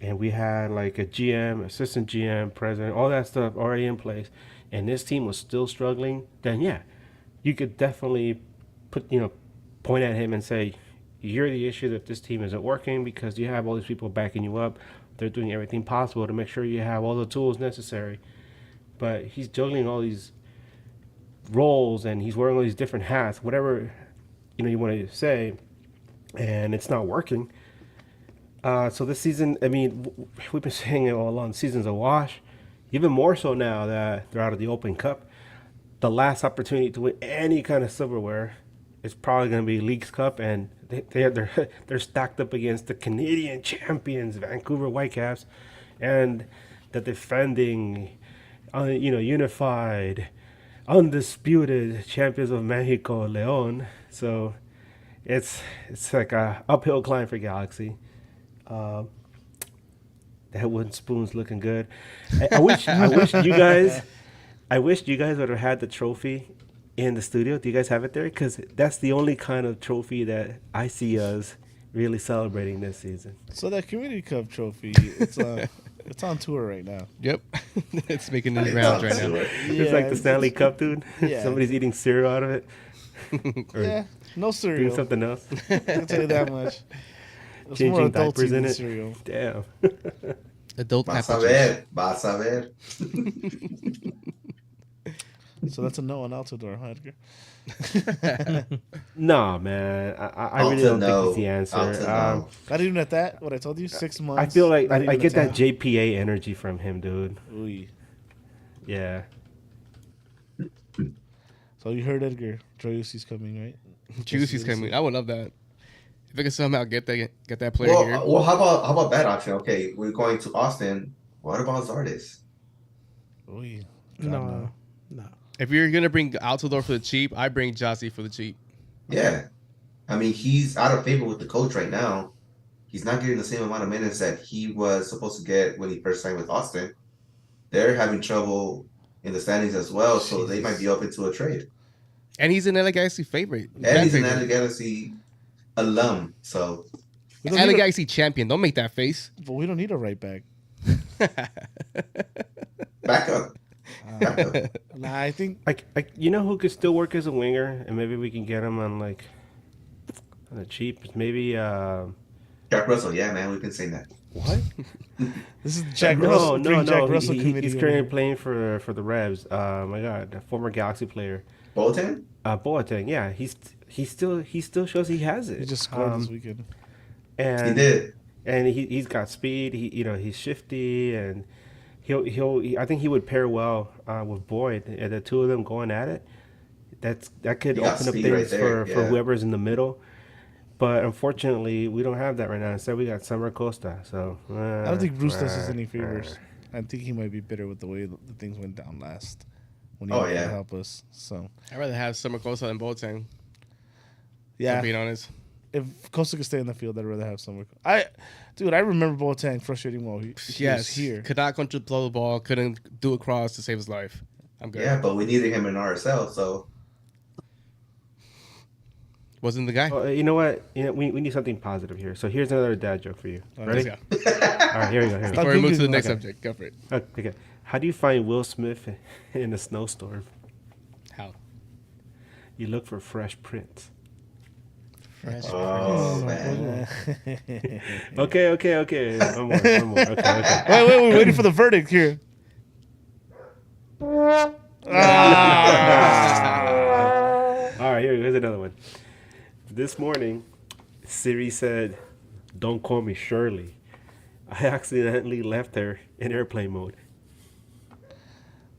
and we had like a GM, assistant GM, president, all that stuff already in place, and this team was still struggling, then yeah, you could definitely point at him and say, you're the issue that this team isn't working because you have all these people backing you up. They're doing everything possible to make sure you have all the tools necessary. But he's juggling all these roles and he's wearing all these different hats, whatever you want to say, and it's not working. So this season, I mean, we've been saying it all along, the season's a wash. Even more so now that they're out of the Open Cup. The last opportunity to win any kind of silverware is probably going to be Leagues Cup, and they're stacked up against the Canadian champions, Vancouver Whitecaps, and the defending, unified, undisputed champions of Mexico, León. So it's like a uphill climb for Galaxy. That wooden spoon's looking good. I wish you guys would have had the trophy in the studio. Do you guys have it there? Because that's the only kind of trophy that I see us really celebrating this season. So that Community Cup trophy, it's on tour right now. Yep. It's making the rounds right now. It's like the Stanley Cup, dude. Yeah. Somebody's eating cereal out of it. Or Yeah, no doing cereal. something else. I can tell you that much. It's Changing more adult diapers in than it. cereal. Damn. Adult Vas apple a juice. ver. Vas a ver. So that's a no on Altador, huh, Edgar? No, man. I really Alta, don't no. think it's the Alta, answer. no. Not even at that. What I told you, 6 months. I feel like not I even get a that town. JPA energy from him, dude. Ooh. Yeah. So you heard Edgar. Driussi's coming, right? Juicy's coming. I would love that. If I could somehow get that player Well, here. well, how about that option? Okay, we're going to Austin. What about Zardes? Ooh. No. If you're gonna bring Altador for the cheap, I bring Jossie for the cheap. Yeah, I mean he's out of favor with the coach right now. He's not getting the same amount of minutes that he was supposed to get when he first signed with Austin. They're having trouble in the standings as well, so they might be open to a trade. And he's an LA Galaxy favorite. And he's an LA Galaxy alum, so We don't LA need a- Galaxy champion. Don't make that face. But we don't need a right back. back up. Nah, I think You know who could still work as a winger, and maybe we can get him on like on the cheap. Maybe Jack Russell, yeah, man, we've been saying that. what? this is Jack No, Russell. no, Jack no. Russell committee. He's over currently here. playing for the Revs. My God, a former Galaxy player. Bolton? Boateng. Yeah, he still shows he has it. He just scored this weekend. And He did. and he's got speed. He's shifty, and I think he would pair well with Boyd. And the two of them going at it, that could He got open up speed things right there, for yeah. whoever's in the middle. But unfortunately, we don't have that right now. Instead, we got Summer Costa. So I don't think Bruce does us any favors. I think he might be bitter with the way the things went down last when he Oh, couldn't yeah. help us. So I'd rather have Summer Costa than Boateng. yeah, Being honest. if Costa could stay in the field, I'd rather have Summer. I remember Boateng frustrating while he was here. Could not control the ball. Couldn't do a cross to save his life. I'm good. Yeah, but we needed him in RSL, so Wasn't the guy. Well, you know what? We need something positive here. So here's another dad joke for you. Let's Ready? go. All right, here we go. Stop Before we move to the Googling next that. subject, go for it. Okay. How do you find Will Smith in a snowstorm? How? You look for fresh prints. oh man. Okay. One more. Okay. Wait, we're waiting for the verdict here. All right, here's another one. This morning, Siri said, "Don't call me Shirley." I accidentally left her in airplane mode.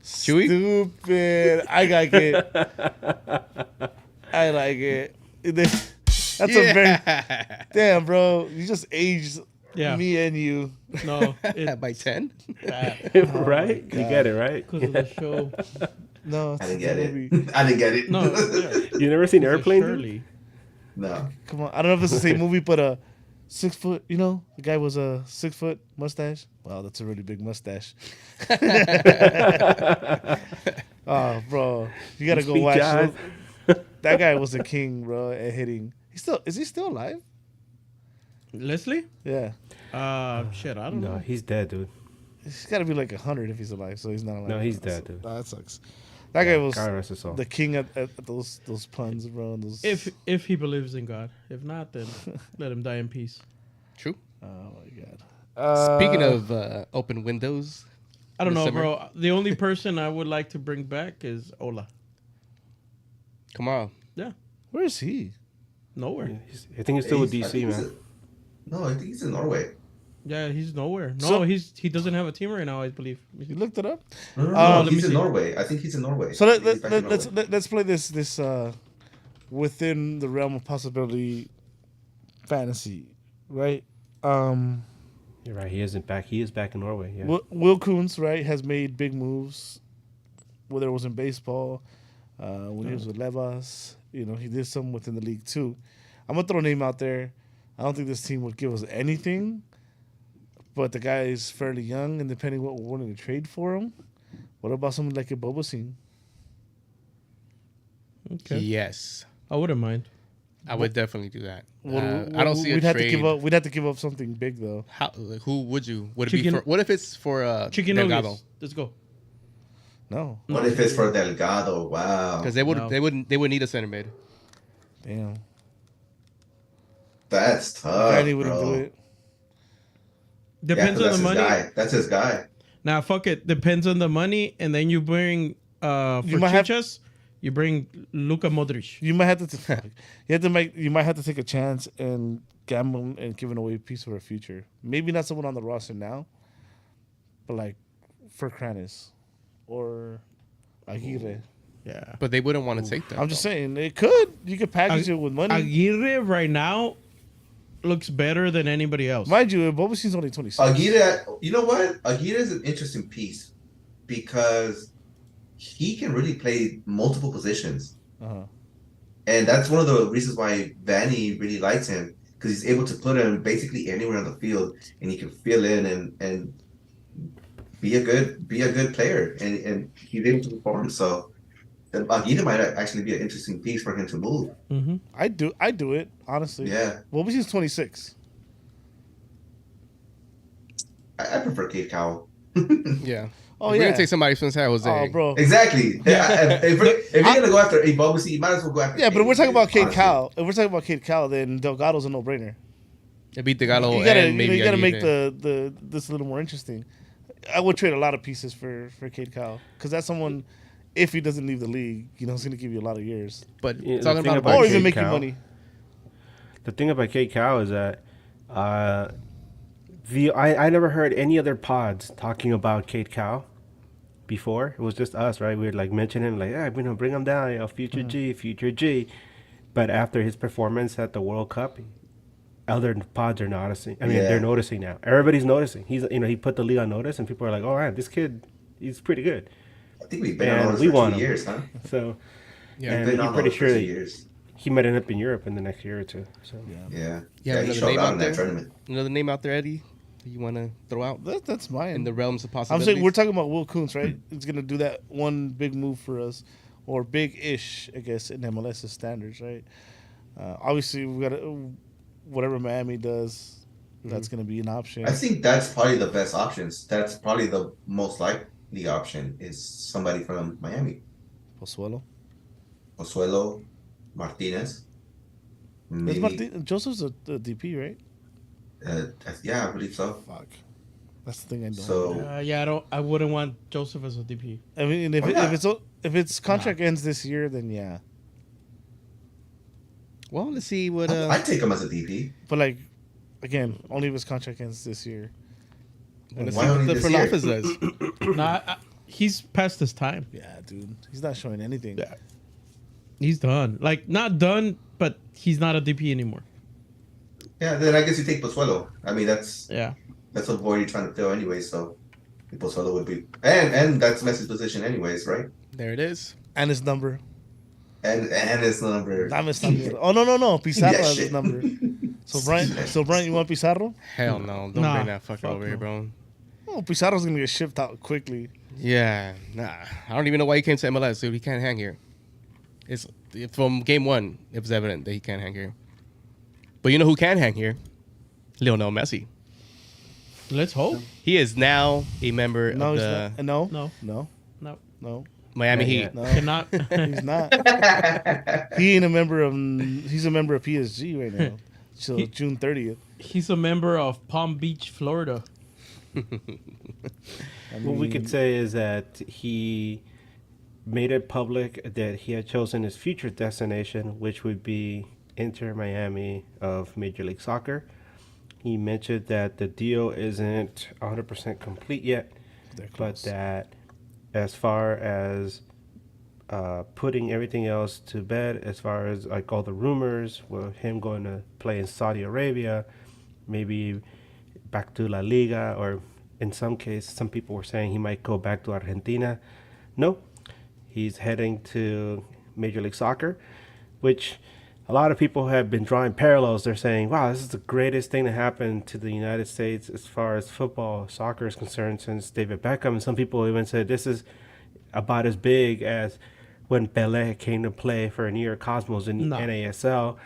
Stupid. I like it. I like it. That's a very damn, bro. You just aged Yeah. me and you. No, it's By 10? Right? You get it, right? because of the show. No, I it's didn't get a it. movie. I didn't get it. No, yeah. You never seen Airplane? dude? Shirley. No. Come on. I don't know if it's the same movie, but 6 foot. You know, the guy was a 6 foot mustache. Wow, that's a really big mustache. Oh, bro, you gotta go Speak watch. jive. That guy was a king, bro, at hitting. Is he still alive? Leslie? Yeah, Shit, I don't No, know. he's dead, dude. he's got to be like 100 if he's alive. So he's not alive. No, he's dead, dude. That sucks. That guy was God rest his soul. the king at those puns, bro. And those, If he believes in God. If not, then let him die in peace. True. oh my god. Speaking of open windows, I don't This know, summer? bro. The only person I would like to bring back is Ola. come on. Yeah, Where is he? nowhere. I think he's still with I DC, think he's man. No, I think he's in Norway. Yeah, he's nowhere. No, So- he doesn't have a team right now, I believe. You looked it up. No, let me he's in see. Norway. I think he's in Norway. So He's back in let's Norway. let's play this within the realm of possibility fantasy, right? You're right. He isn't back. He is back in Norway. Yeah. Will Kuntz, right, has made big moves, whether it was in baseball, when he was with Levas. You know, he did some within the league too. I'm gonna throw a name out there. I don't think this team would give us anything, but the guy is fairly young, and depending what we're willing to trade for him, what about someone like a Bobasine? Okay. Yes. I wouldn't mind. I would definitely do that. What- I don't see a we'd trade. have to give up. We'd have to give up something big though. How, like, who would you? Would it be Chicken- for? What if it's for Chicken Delgado? nuggets. Let's go. No, What if it's for Delgado? Wow. Because they would No. they would need a center mid. damn. That's tough. Danny wouldn't bro. do it. Yeah, Depends 'cause on that's the his money. guy. That's his guy. Nah, fuck it. Depends on the money, and then you bring for You might have- Chichas, you bring Luka Modric. You might have to. You might have to take a chance and gamble and giving away a piece of our future. Maybe not someone on the roster now, but like for Kranis or Aguirre. Yeah. But they wouldn't want to take that. I'm just saying it could. You could package it with money. Aguirre right now looks better than anybody else. Mind you, Bobasine's only 26. Aguirre, you know what? Aguirre is an interesting piece because he can really play multiple positions. Uh-huh. And that's one of the reasons why Vanny really likes him because he's able to put him basically anywhere on the field and he can fill in and be a good player and he's able to perform. So Aguirre might actually be an interesting piece for him to move. Mm-hmm. I do it honestly. Yeah. Bobasine's 26. I prefer Kate Cowell. Yeah. Oh We're yeah. gonna take somebody from San Jose. Oh, bro. Exactly. if you're gonna go after a Bobusy, you might as well go after. Yeah, but if we're talking about Cade honestly. Cowell, then Delgado's a no-brainer. It beat the Galo You gotta, and maybe you gotta make Aguirre. this a little more interesting. I would trade a lot of pieces for Cade Cowell because that's someone. If he doesn't leave the league, he's gonna give you a lot of years, But Yeah, the talking thing about about or Cade even make you Cowell. money. The thing about Kate Cow is that I never heard any other pods talking about Kate Cow before. It was just us, right? We would like mention him, like, bring him down, future G. But after his performance at the World Cup, other pods are noticing. I mean, Yeah. they're noticing now. Everybody's noticing. He's, he put the league on notice, and people are like, "Oh, man, this kid, he's pretty good." I think we've been And on we this want for 2 him. years, huh? So, Yeah, and Been I'm on pretty those sure for 2 that years. he might end up in Europe in the next year or two. So, Yeah. Yeah, he another showed name out out in there? that tournament. Another name out there, Eddie, that you want to throw out That's mine. in the realms of I'm possibilities? saying we're talking about Will Kuntz, right? It's gonna do that one big move for us, or big-ish, I guess, in MLS's standards, right? Obviously, we got whatever Miami does. That's gonna be an option. I think that's probably the best options. That's probably the most likely option is somebody from Miami. Pozuelo. Pozuelo, Martinez. Maybe. Joseph's a DP, right? Yeah, I believe so. Fuck. That's the thing I don't. So I wouldn't want Joseph as a DP. I mean, Why not? if its contract ends this year, then yeah. Well, let's see what. I'd take him as a DP. But like, again, only if his contract ends this year. let's Why see what only the this front year? office does. He's past his time. Yeah, dude, he's not showing anything. Yeah. He's done. Like, not done, but he's not a DP anymore. Yeah, then I guess you take Pozuelo. I mean, that's Yeah. a void you're trying to fill anyway. So Pozuelo would be, and that's Messi's position anyways, right? There it is. And his number. And his number. Dame his number. Oh no, Pizarro Yeah, has his shit. number. So Brian, you want Pizarro? Hell no! Don't Nah, bring that fucker fuck over here, no. bro. Oh, Pizarro's gonna get shipped out quickly. Yeah, nah. I don't even know why he came to MLS, dude. He can't hang here. It's from game one. It was evident that he can't hang here. But you know who can hang here? Lionel Messi. Let's hope. He is now a member No, of he's the not. No, No. no, No. no, Miami Not Heat. yet. no. Cannot. He's not. He ain't a member of. He's a member of PSG right now. So June 30th. He's a member of Palm Beach, Florida. what we could say is that he made it public that he had chosen his future destination, which would be Inter Miami of Major League Soccer. He mentioned that the deal isn't 100% complete yet, but that as far as putting everything else to bed, as far as like all the rumors with him going to play in Saudi Arabia, maybe back to La Liga, or in some case, some people were saying he might go back to Argentina. No, he's heading to Major League Soccer, which a lot of people have been drawing parallels. They're saying, wow, this is the greatest thing to happen to the United States as far as football, soccer is concerned since David Beckham. And some people even said this is about as big as when Pelé came to play for New York Cosmos in No. NASL.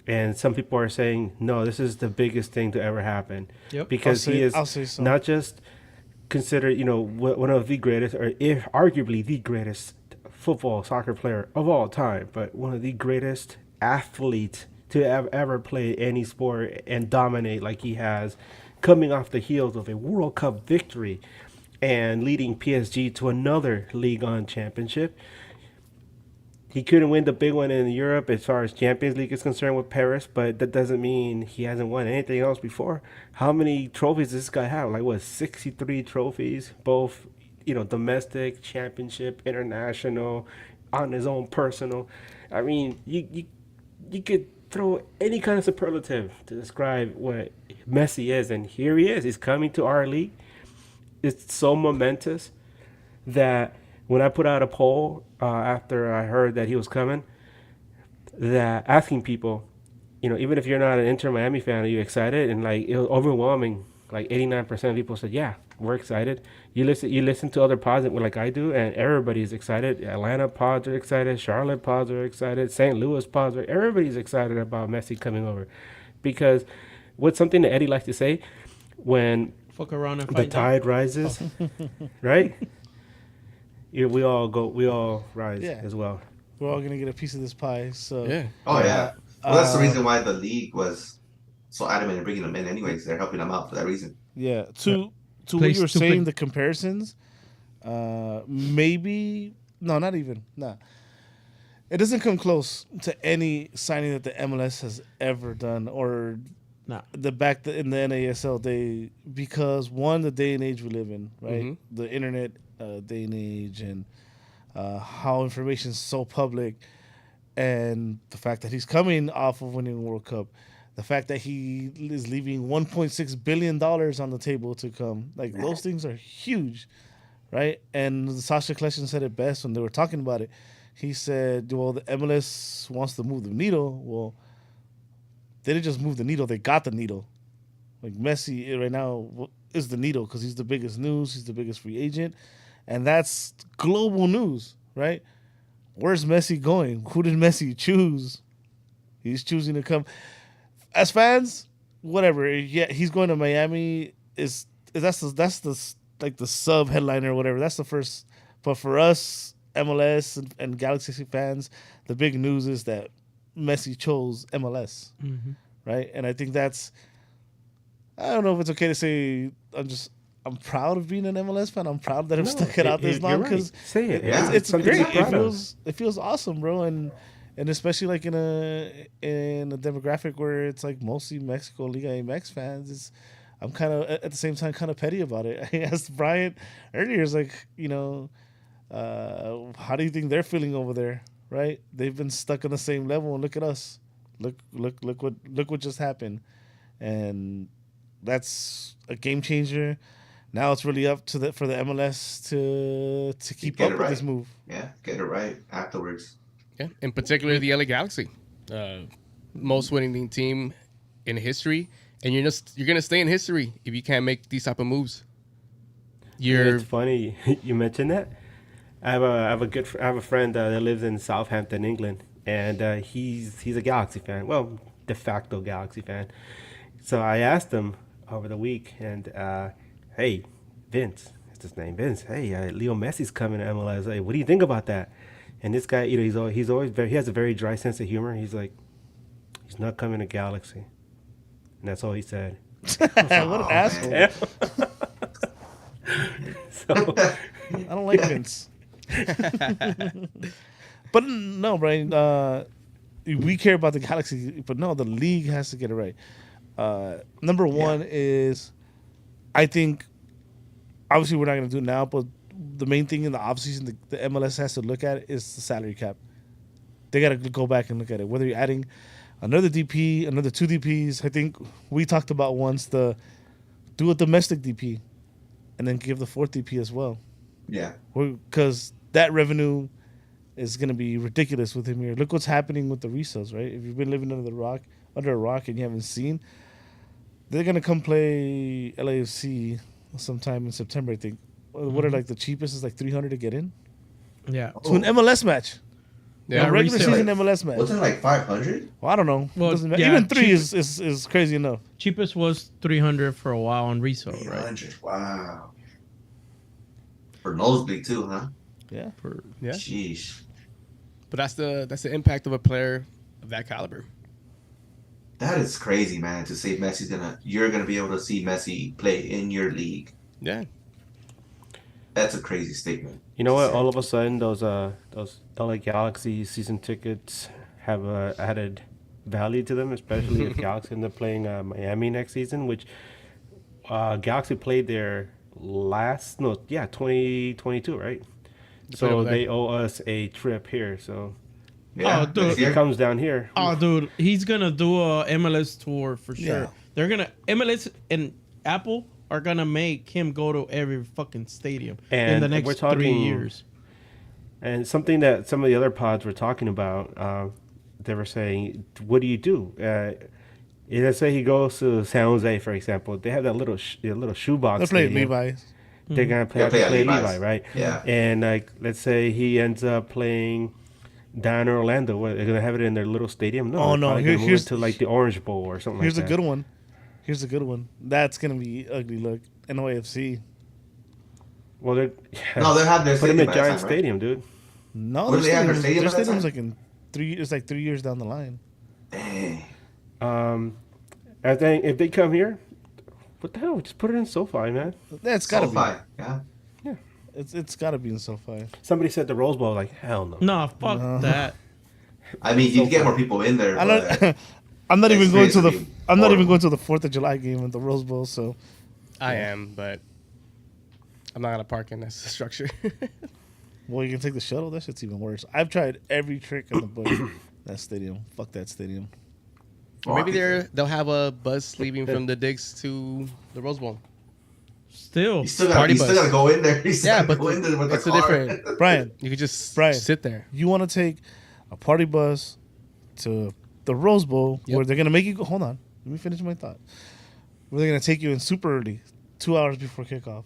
And some people are saying, no, this is the biggest thing to ever happen. Yep. Because I'll say so. not just considered, one of the greatest, or if arguably the greatest football soccer player of all time, but one of the greatest athletes to ever play any sport and dominate like he has, coming off the heels of a World Cup victory and leading PSG to another Ligue 1 championship. He couldn't win the big one in Europe as far as Champions League is concerned with Paris, but that doesn't mean he hasn't won anything else before. How many trophies does this guy have? 63 trophies, both, domestic, championship, international, on his own personal. I mean, you could throw any kind of superlative to describe what Messi is, and here he is. He's coming to our league. It's so momentous that when I put out a poll after I heard that he was coming, that asking people, even if you're not an Inter Miami fan, are you excited? And it was overwhelming. 89% of people said, yeah, we're excited. You listen to other pods like I do, and everybody's excited. Atlanta pods are excited. Charlotte pods are excited. St. Louis pods are. Everybody's excited about Messi coming over, because what's something that Eddie likes to say, when Fuck around and the find out. tide rises, right? Yeah, we all rise Yeah. as well. We're all gonna get a piece of this pie. So Yeah. Oh yeah. Well, that's the uh, reason why the league was so adamant in bringing them in. Anyways, they're helping them out for that reason. yeah. To what Place you were to saying, play- the comparisons. Maybe no, not even. Nah, it doesn't come close to any signing that the MLS has ever done, or Nah. in the NASL day, because one, the day and age we live in, right? Mhm. The internet day and age, and how information is so public, and the fact that he's coming off of winning the World Cup, the fact that he is leaving $1.6 billion on the table to come, like those things are huge, right? And Sasha Kleshin said it best when they were talking about it. He said, well, the MLS wants to move the needle. Well, they didn't just move the needle, they got the needle. Like Messi right now is the needle because he's the biggest news, he's the biggest free agent, and that's global news, right? Where's Messi going? Who did Messi choose? He's choosing to come. As fans, whatever. Yeah, he's going to Miami. That's like the sub headliner or whatever. That's the first. But for us, MLS and Galaxy fans, the big news is that Messi chose MLS, right? And I think that's. I don't know if it's okay to say I'm proud of being an MLS fan. I'm proud that I've stuck it out this long because Say it. Yeah. it's Something to great. be proud of. It feels awesome, bro, and especially like in a demographic where it's like mostly Mexico Liga MX fans. I'm kind of at the same time kind of petty about it. I asked Brian earlier, it's like, how do you think they're feeling over there? Right? They've been stuck on the same level, and look at us. Look what just happened, and that's a game changer. Now it's really up to for the MLS to keep Get up it with right. this move. Yeah, get it right afterwards. Yeah. In particular, the LA Galaxy, most winning team in history, and you're gonna stay in history if you can't make these type of moves. It's funny you mentioned that. I have a friend that lives in Southampton, England, and he's a Galaxy fan. Well, de facto Galaxy fan. So I asked him over the week, and hey, Vince, that's his name, Vince. Hey, Leo Messi's coming to MLS. Hey, what do you think about that? And this guy, he has a very dry sense of humor. He's like, he's not coming to Galaxy, and that's all he said. What an asshole! So I don't like Vince. But no, Brian. We care about the Galaxy, but no, the league has to get it right. Number one is, I think, obviously we're not going to do it now, but the main thing in the offseason the MLS has to look at is the salary cap. They got to go back and look at it. Whether you're adding another DP, another two DPs. I think we talked about once do a domestic DP, and then give the fourth DP as well. Yeah. Because that revenue is going to be ridiculous with him here. Look what's happening with the resales, right? If you've been living under a rock and you haven't seen, they're going to come play LAFC sometime in September, I think. What are like the cheapest is like $300 to get in? Yeah. To an MLS match. Yeah, A regular resale. season MLS match. Wasn't it like 500? Well, I don't know. Well, Doesn't matter. yeah, Even three cheap- is crazy enough. Cheapest was 300 for a while on resale, right? 300. Wow. For nosebleed too, huh? Yeah. Yeah. Sheesh. But that's the impact of a player of that caliber. That is crazy, man. To say you're gonna be able to see Messi play in your league. Yeah. That's a crazy statement. You know what? All of a sudden, those LA Galaxy season tickets have added value to them, especially if Galaxy end up playing Miami next season, which Galaxy played their 2022, right? So they owe us a trip here. So Yeah. Oh, dude. next he year. comes down here. Oh, dude, he's gonna do a MLS tour for sure. Yeah. They're gonna MLS and Apple are gonna make him go to every fucking stadium in And the next we're talking- 3 years. And something that some of the other pods were talking about, they were saying, what do you do? Let's say he goes to San Jose, for example. They have that little shoebox. They're playing stadium. Levi's. They're gonna They'll play at play Levi's. Levi, right? Yeah. And like, let's say he ends up playing down in Orlando. What, they're gonna have it in their little stadium? No. Oh, they're no, probably gonna move here's- it to like the Orange Bowl or something. Here's like a that. good one. Here's a good one. That's gonna be ugly look. NOAFC. Well, they're No, they have their put them stadium in at Giant that time, right? Stadium, dude. No, Where do they have their their stadium at that stadium's time? like in 3. It's like 3 years down the line. Dang. I think if they come here, what the hell? Just put it in SoFi, man. Yeah, it's gotta SoFi, be. yeah. It's gotta be in SoFi. Somebody said the Rose Bowl. Like, hell no. No, fuck that. I mean, you get more people in there, I'm but not. I'm not even going to the. experience would be I'm not even horrible. going to the 4th of July game at the Rose Bowl. So I am, but I'm not gonna park in this structure. well, you can take the shuttle. That shit's even worse. I've tried every trick in the book. That stadium. Fuck that stadium. Or maybe they'll have a bus leaving from the digs to the Rose Bowl. Still. You still Party gotta bus. go in there. You still Yeah, gotta but go in there with it's the a car. different. Brian, You could just Brian. sit there. you want to take a party bus to the Rose Bowl Yep. where they're gonna make you go. Hold on. Let me finish my thought. Where they're gonna take you in super early, 2 hours before kickoff,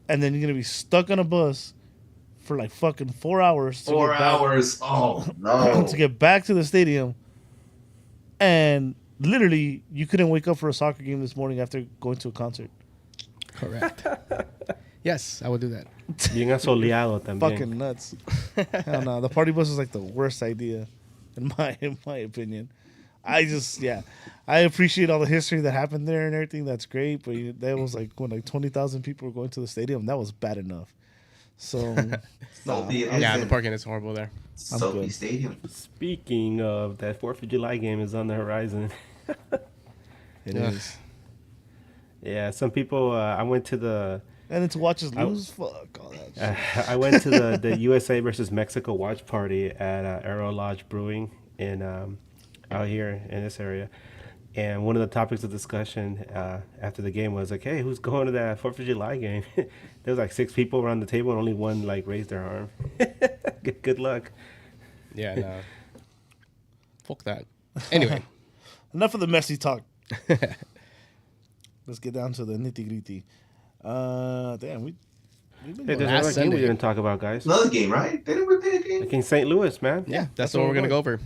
and then you're gonna be stuck on a bus for like fucking 4 hours. To 4 get back- hours. Oh no. to get back to the stadium, and literally you couldn't wake up for a soccer game this morning after going to a concert. Correct. Yes, I would do that. Bien asoleado también. Fucking nuts. Hell no, the party bus is like the worst idea, in my opinion. I appreciate all the history that happened there and everything. That's great, but that was like when like 20,000 people were going to the stadium. That was bad enough. So Sophie Yeah, the parking is horrible there. Sophie good. Stadium. Speaking of that 4th of July game is on the horizon. it Yeah. is. Yeah, some people. I went to the. And then to watch us lose, fuck all that shit. I went to the USA versus Mexico watch party at Aero Lodge Brewing in out here in this area, and one of the topics of discussion after the game was like, "Hey, who's going to that 4th of July game?" There was like 6 people around the table, and only one like raised their arm. Good luck. Yeah, no. Fuck that. Anyway, Enough of the messy talk. Let's get down to the nitty gritty. Damn, we've been Hey, going- there's Last another game Sunday. we didn't talk about, guys. Another game, right? They didn't play a game. Like in St. Louis, man. yeah, that's what we're gonna go over.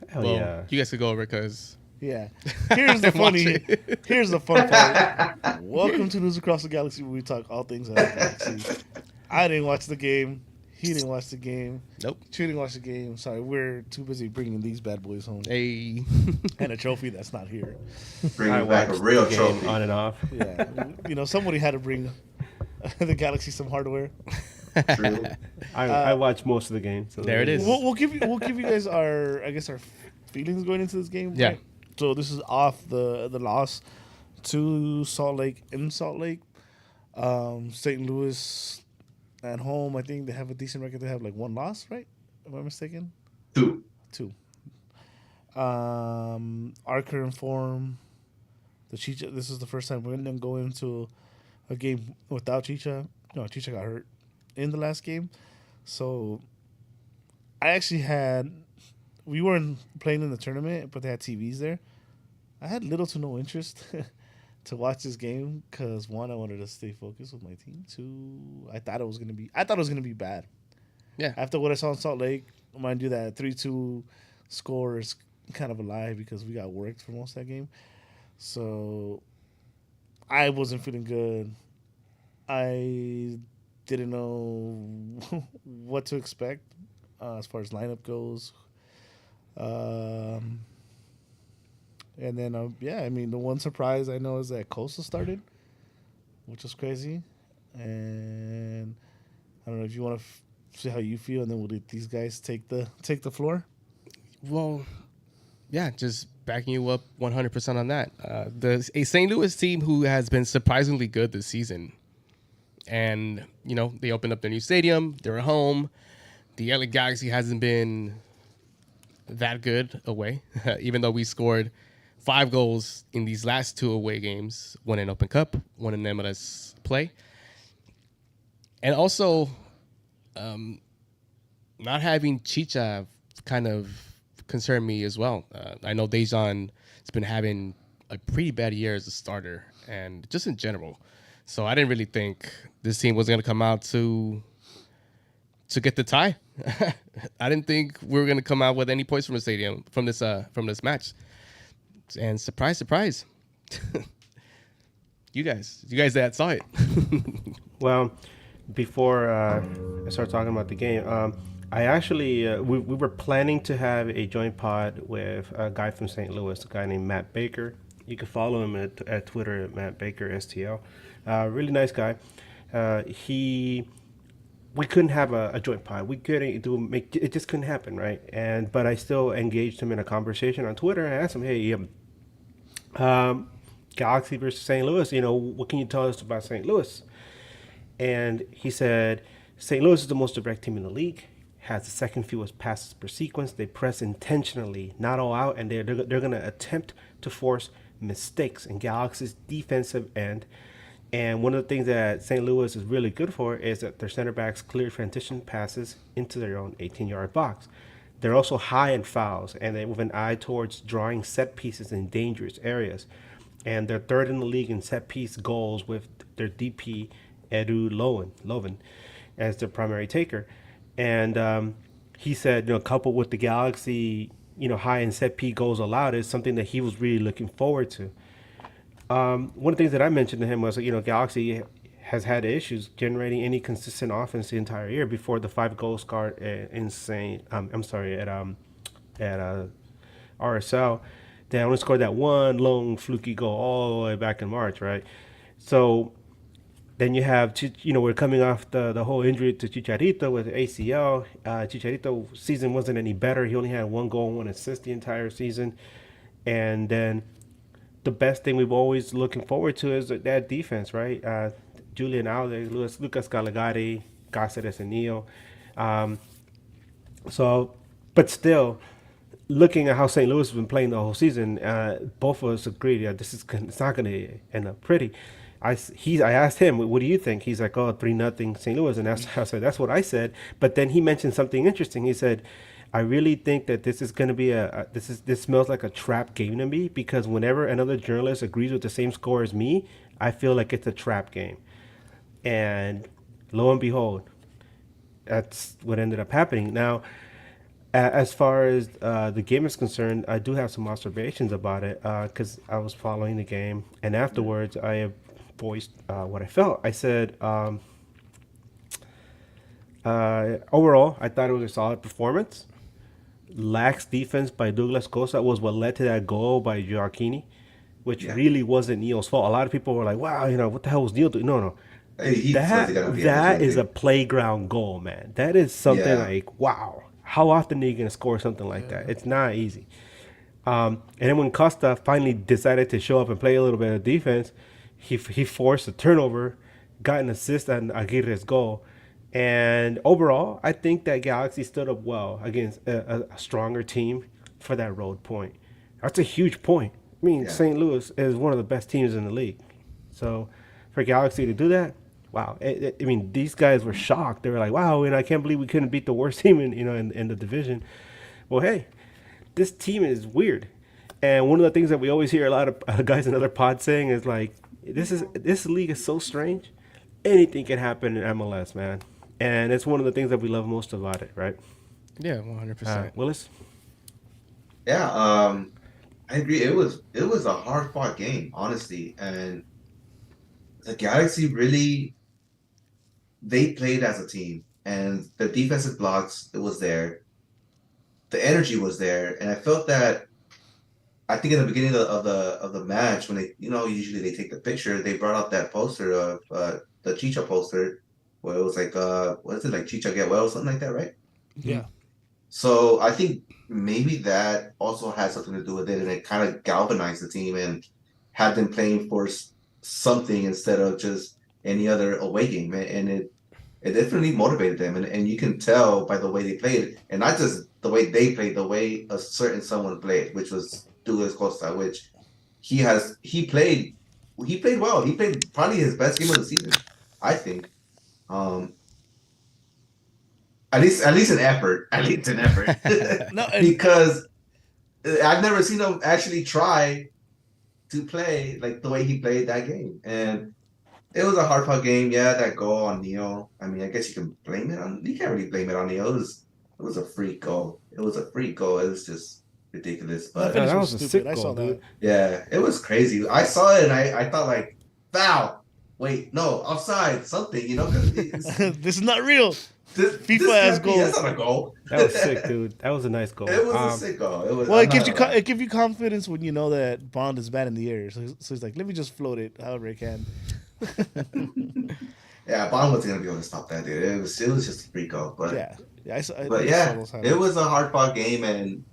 Hell Well, yeah. you guys could go over because Yeah. Here's the Watch funny. it. Here's the fun part. Welcome to News Across the Galaxy, where we talk all things LA Galaxy. I didn't watch the game. He didn't watch the game. nope. True didn't watch the game. Sorry, we're too busy bringing these bad boys home Hey, and a trophy that's not here. Bringing back a watched real the game trophy. on and off. Yeah, somebody had to bring the Galaxy some hardware. True. I watched most of the game. So There it is. We'll give you guys our feelings going into this game. Yeah. Right? So this is off the loss to Salt Lake in Salt Lake. St. Louis at home, I think they have a decent record. They have like 1 loss, right? Am I mistaken? 2. 2. Our current form, the Chicha. This is the first time we're gonna go into a game without Chicha. No, Chicha got hurt in the last game, so I actually had. We weren't playing in the tournament, but they had TVs there. I had little to no interest to watch this game because 1, I wanted to stay focused with my team. 2, I thought it was gonna be bad. Yeah. After what I saw in Salt Lake, mind you, that 3-2 score is kind of a lie because we got worked for most of that game. So I wasn't feeling good. I didn't know what to expect as far as lineup goes. And then, the one surprise I know is that Costa started, which was crazy. And I don't know if you want to see how you feel, and then we'll let these guys take the floor. well, yeah, just backing you up 100% on that. A St. Louis team who has been surprisingly good this season, and they opened up their new stadium. They're at home. The LA Galaxy hasn't been that good away, even though we scored 5 goals in these last 2 away games, 1 in Open Cup, 1 in MLS play. And also, not having Chicha kind of concerned me as well. I know Dejan has been having a pretty bad year as a starter and just in general. So I didn't really think this team was going to come out to get the tie. I didn't think we were going to come out with any points from the stadium from this match. And surprise, surprise, you guys that saw it. Well, before I start talking about the game, I actually we were planning to have a joint pod with a guy from St. Louis, a guy named Matt Baker. You can follow him at Twitter at Matt Baker STL. Really nice guy. He we couldn't have a joint pod. We couldn't do make it just couldn't happen, right? And but I still engaged him in a conversation on Twitter and asked him, hey, Galaxy versus St. Louis. What can you tell us about St. Louis? And he said, St. Louis is the most direct team in the league, has the second fewest passes per sequence. They press intentionally, not all out, and they're going to attempt to force mistakes in Galaxy's defensive end. And one of the things that St. Louis is really good for is that their center backs clear transition passes into their own 18-yard box. They're also high in fouls, and they with an eye towards drawing set pieces in dangerous areas. And they're third in the league in set piece goals with their DP Edu Loven as their primary taker. And he said, coupled with the Galaxy, high in set piece goals allowed is something that he was really looking forward to. One of the things that I mentioned to him was, Galaxy has had issues generating any consistent offense the entire year before the 5-goal scored at RSL. They only scored that one lone fluky goal all the way back in March, right? So then you have, we're coming off the whole injury to Chicharito with ACL. Chicharito season wasn't any better. He only had 1 goal and 1 assist the entire season. And then the best thing we've always looking forward to is that defense, right? Julian Alde, Lucas Calegari, Cáceres and Neo. But still, looking at how St. Louis has been playing the whole season, both of us agreed, it's not going to end up pretty. I asked him, what do you think? He's like, 3-0 St. Louis. And that's what I said. But then he mentioned something interesting. He said, I really think that this is going to be this smells like a trap game to me, because whenever another journalist agrees with the same score as me, I feel like it's a trap game. And lo and behold, that's what ended up happening. Now, as far as the game is concerned, I do have some observations about it because I was following the game, and afterwards I voiced what I felt. I said, overall, I thought it was a solid performance. Lax defense by Douglas Costa was what led to that goal by Gioacchini, which really wasn't Neil's fault. A lot of people were like, wow, what the hell was Neil doing? No. Hey, that is a playground goal, man. That is something like, wow. How often are you going to score something like that? It's not easy. And then when Costa finally decided to show up and play a little bit of defense, he forced a turnover, got an assist on Aguirre's goal. And overall, I think that Galaxy stood up well against a stronger team for that road point. That's a huge point. I mean, St. Louis is one of the best teams in the league. So for Galaxy to do that, wow. I mean, these guys were shocked. They were like, wow, I can't believe we couldn't beat the worst team in the division. Well, hey, this team is weird. And one of the things that we always hear a lot of guys in other pods saying is like, this league is so strange. Anything can happen in MLS, man. And it's one of the things that we love most about it, right? Yeah, 100%. Willis? Yeah, I agree. It was a hard fought game, honestly, and the Galaxy really, they played as a team, and the defensive blocks, it was there, the energy was there, and I felt that. I think in the beginning of the match, when they usually they take the picture, they brought out that poster of the Chicha poster, where it was like what is it, like Chicha get well, something like that, right? Yeah. So I think maybe that also had something to do with it, and it kind of galvanized the team and had them playing for something instead of just any other away game, and it definitely motivated them, and you can tell by the way they played, and not just the way they played, the way a certain someone played, which was Douglas Costa, which he played well. He played probably his best game of the season, I think. At least an effort. At least an effort. No, because I've never seen him actually try to play like the way he played that game. And it was a hard fought game. Yeah, that goal on Neo. I mean, I guess you can blame it on. You can't really blame it on Neo. It was a free goal. It was a free goal. It was just ridiculous. But that was stupid. a sick I saw goal, that. dude. Yeah, it was crazy. I saw it and I thought like, foul. wait, no, offside, something, because this is not real. FIFA has goals. That's not a goal. That was sick, dude. That was a nice goal. It was a sick goal. It gives you confidence when you know that Bond is bad in the air. So he's like, let me just float it however I can. Yeah, Bond wasn't gonna be able to stop that, dude. It was just a free goal, but it was a hard fought game and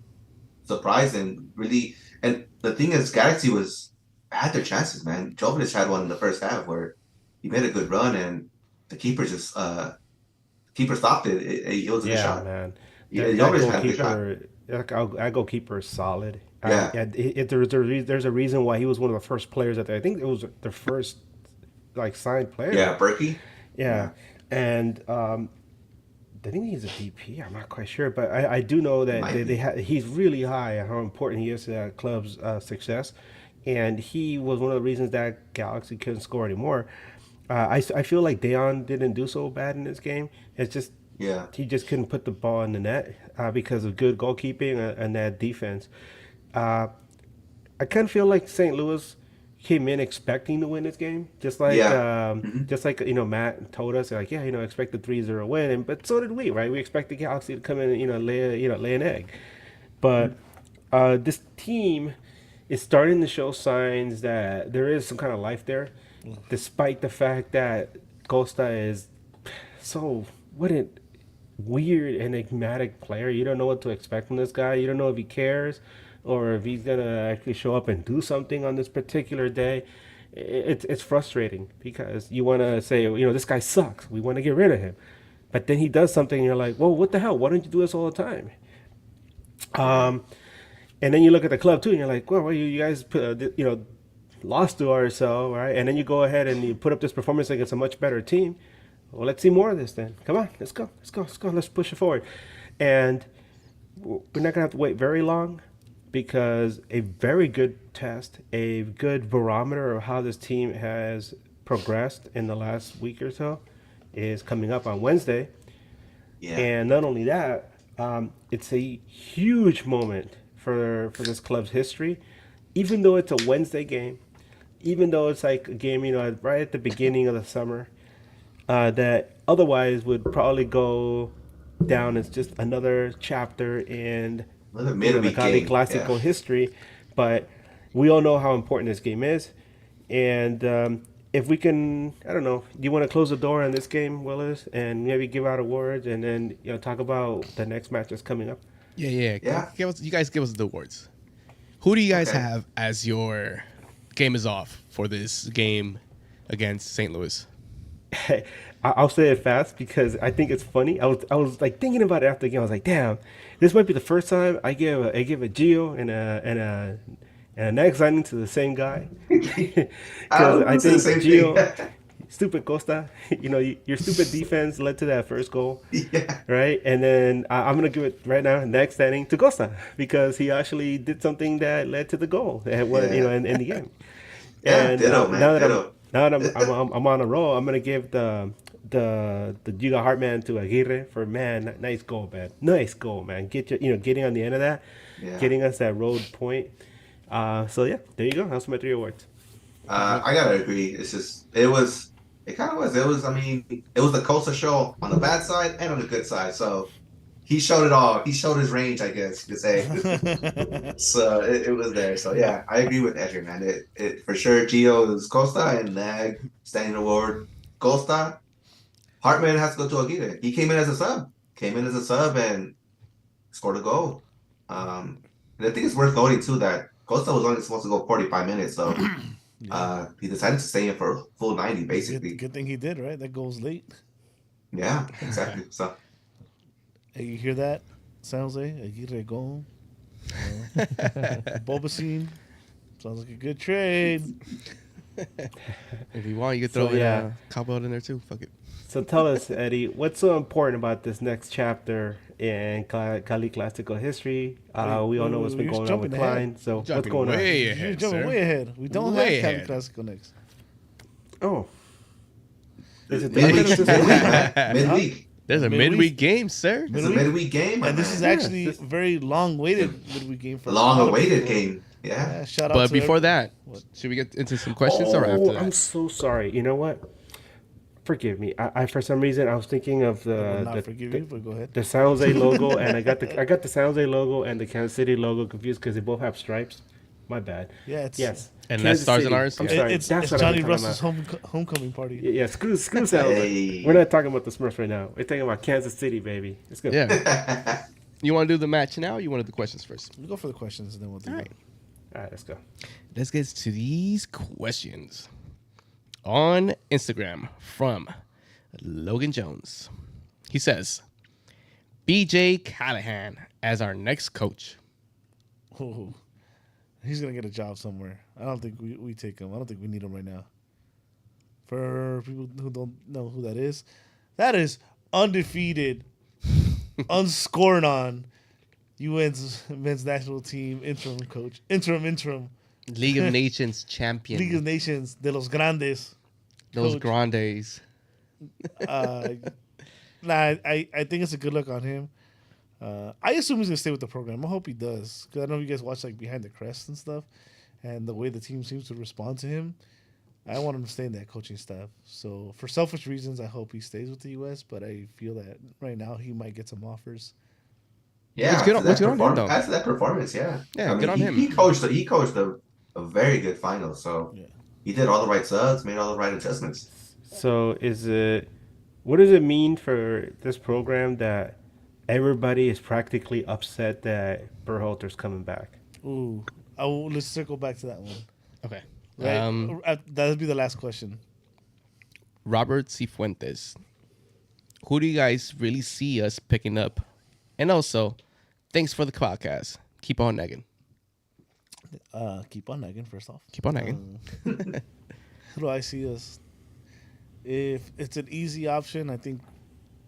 surprising, really. And the thing is, Galaxy had their chances, man. Jovic had one in the first half where he made a good run and the keeper just keeper stopped it. It was a good shot. Man. Jovic had a good shot. Our goalkeeper is solid. Yeah. There's a reason why he was one of the first players I think it was the first signed player. Yeah, Berkey. Yeah. And I think he's a DP. I'm not quite sure, but I do know that he's really high on how important he is to that club's success, and he was one of the reasons that Galaxy couldn't score anymore. I feel like Dejan didn't do so bad in this game. It's just he just couldn't put the ball in the net because of good goalkeeping and that defense. I kind of feel like St. Louis came in expecting to win this game, just like Matt told us, expect the 3-0 win, but so did we, right? We expected Galaxy to come in and lay an egg, but this team is starting to show signs that there is some kind of life there, despite the fact that Costa is so weird, enigmatic player. You don't know what to expect from this guy. You don't know if he cares or if he's gonna actually show up and do something on this particular day. It's frustrating because you want to say, this guy sucks. We want to get rid of him, but then he does something, and you're like, well, what the hell? Why don't you do this all the time? And then you look at the club too, and you're like, well, you guys, lost to RSL, right? And then you go ahead and you put up this performance against a much better team. Well, let's see more of this then. Come on, let's go. Let's push it forward. And we're not gonna have to wait very long, because a very good test, a good barometer of how this team has progressed in the last week or so is coming up on Wednesday. Yeah. And not only that, it's a huge moment for this club's history, even though it's a Wednesday game, even though it's like a game, right at the beginning of the summer, that otherwise would probably go down as just another chapter in the Cali Clásico history. But we all know how important this game is, and if we can, I don't know, do you want to close the door on this game, Willis, and maybe give out awards, and then talk about the next match that's coming up? Yeah. You guys give us the awards. Who do you guys have as your game is off for this game against St. Louis? I'll say it fast because I think it's funny. I was like thinking about it after the game. I was like, damn, this might be the first time I give a Gio and a NAG signing to the same guy. Because I think Gio, stupid Costa, your stupid defense led to that first goal, right? And then I'm gonna give it right now NAG signing to Costa because he actually did something that led to the goal in the game. And now that I'm on a roll, I'm gonna give the Giga Hartman to Aguirre for nice goal, man. Getting on the end of that, getting us that road point. So yeah, there you go. That's my 3 awards. I gotta agree. It was the Costa show on the bad side and on the good side. So he showed it all. He showed his range, I guess you could say. So it was there. So yeah, I agree with Edgar, man. It for sure. Gio is Costa and NAG standing award. Costa. Hartman has to go to Aguirre. He came in as a sub and scored a goal. And I think it's worth noting too that Costa was only supposed to go 45 minutes, so he decided to stay in for a full 90, basically. Good thing he did, right? That goal's late. Yeah, exactly. So, hey, you hear that, San Jose? Aguirre goal. Bobacine. Sounds like a good trade. If you want, you could throw Cabo in there too. Fuck it. So tell us, Eddie, what's so important about this next chapter in Cali Clásico history? We all know what's been going on with Klein. So what's going on? You're jumping way ahead. We don't have Cali Clásico next. Oh. Is it midweek? There's a midweek game, sir. It's a midweek game, and this is actually a very long-awaited midweek game for long-awaited game. Yeah. Shout out. But to before everyone. that, should we get into some questions or after that? I'm so sorry. You know what? Forgive me. I for some reason I was thinking of I will not forgive you, but go ahead. the San Jose logo, and I got the San Jose logo and the Kansas City logo confused because they both have stripes. My bad. Yeah, it's Yes. And Kansas less stars City. in ours? I'm Yeah. sorry. it's That's what I'm Johnny talking Russell's about. homecoming party. Yeah, screw San Jose. Hey. We're not talking about the Smurfs right now. We're talking about Kansas City, baby. Let's go. Yeah. You want to do the match now or you want to do the questions first? We'll go for the questions and then we'll do it. All right, let's go. Let's get to these questions. On Instagram from Logan Jones. He says, BJ Callahan as our next coach. Oh, he's gonna get a job somewhere. I don't think we take him. I don't think we need him right now. For people who don't know who that is undefeated, unscored on UN's men's national team interim coach, interim League of Nations champion. League of Nations de los Grandes. Those coach. grandes. I think it's a good look on him. I assume he's gonna stay with the program. I hope he does, because I know you guys watch like Behind the Crest and stuff, and the way the team seems to respond to him. I want him to stay in that coaching staff. So for selfish reasons, I hope he stays with the U.S. But I feel that right now he might get some offers. Yeah, What's good on him, though? After that performance, yeah. Yeah, good on him. He coached a very good final, so he did all the right subs, made all the right adjustments. So what does it mean for this program that everybody is practically upset that Berhalter's coming back? Ooh, let's circle back to that one. Okay. Right? That'll be the last question. Robert Cifuentes. Who do you guys really see us picking up? And also, thanks for the podcast. Keep on nagging. Keep on nagging, first off. Keep on nagging. Who do I see us? If it's an easy option, I think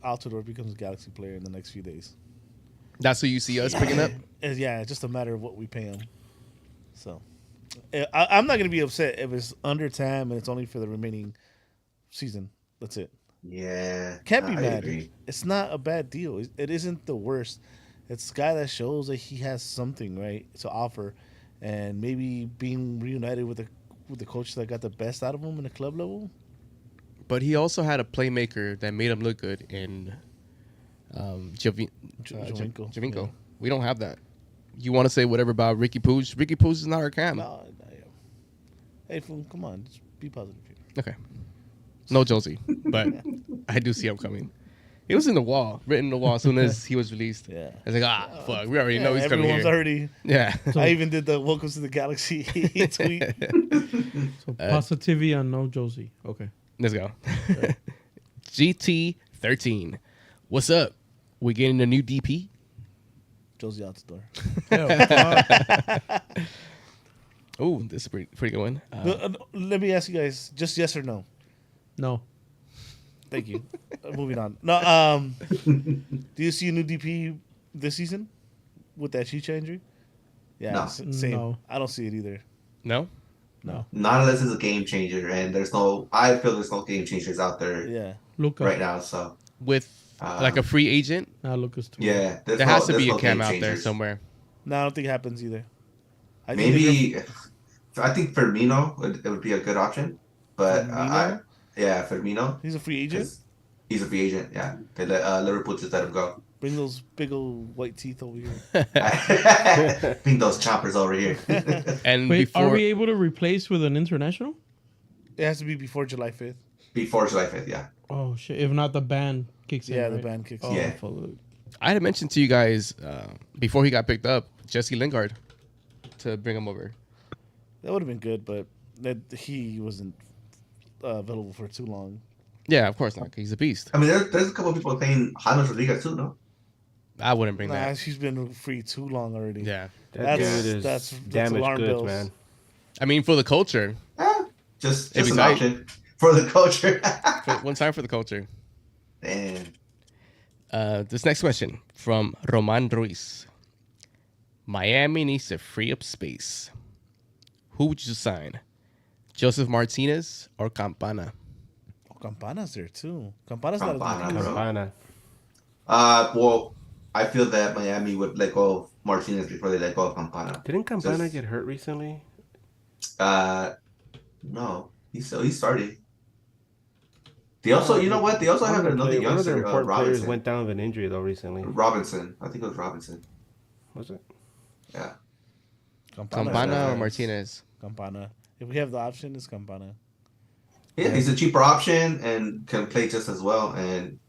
Altidore becomes a Galaxy player in the next few days. That's who you see us picking up? Yeah, it's just a matter of what we pay him. So, I'm not going to be upset if it's under time and it's only for the remaining season. That's it. Yeah. Can't be I mad. agree. It's not a bad deal. It isn't the worst. It's a guy that shows that he has something, right, to offer, and maybe being reunited with the coach that got the best out of him in the club level. But he also had a playmaker that made him look good in Javinko. Yeah. We don't have that. You want to say whatever about Riqui Puig? Riqui Puig is not our cam. No, hey, fool, come on, just be positive here. Okay. No Josie, but I do see him coming. It was in the wall, written in the wall as soon as he was released. Yeah. I was like, fuck, we already know he's coming everyone's here. already. Yeah. I even did the "Welcome to the Galaxy" tweet. So positivity on no Josie. Okay. Let's go. GT13. What's up? We getting a new DP? Josie Altidore. Oh, this is a pretty good one. Let me ask you guys, just yes or no? No. Thank you. Moving on. No. Do you see a new DP this season with that Chicha injury? Yeah. No. Same. No. I don't see it either. No? No. Not unless it's a game changer, and I feel there's no game changers out there Yeah. Luca. right now. So With like a free agent? Nah, Lucas too. yeah, There has to be a no cam game out there changers. somewhere. No, I don't think it happens either. I think Maybe I think Firmino it would be a good option, but Firmino? Firmino. he's a free agent. 'Cause he's a free agent. Yeah, they Liverpool just let him go. Bring those big old white teeth over here. Bring those choppers over here. And Wait, before are we able to replace with an international? It has to be before July 5th. Before July 5th, yeah. Oh shit! If not, the ban kicks in. Yeah, the right? ban kicks Oh, in. Yeah. fuck. I had mentioned to you guys before he got picked up, Jesse Lingard, to bring him over. That would have been good, but he wasn't available for too long. Yeah, of course not. He's a beast. I mean, there's a couple of people playing James Rodriguez too, no? I wouldn't bring Nah, that. she's been free too long already. Yeah. That That's- dude is that's damaged alarm goods, bells. man. I mean, for the culture. Just It'd be an tight. option for the culture. One time for the culture. Damn. This next question from Roman Ruiz. Miami needs to free up space. Who would you sign? Joseph Martinez or Campana? Oh, Campana's there too. Campana's not Campana, a bro. Campana. Well, I feel that Miami would let go of Martinez before they let go of Campana. Didn't Campana Just get hurt recently? uh, no, he's starting. They also, you know what? They also have another One of their youngster, important players Robinson. went down with an injury though recently. Robinson, I think it was Robinson. Was it? Yeah. Campana or Martinez? Campana. If we have the option, it's Campana. Yeah, he's a cheaper option and can play just as well. And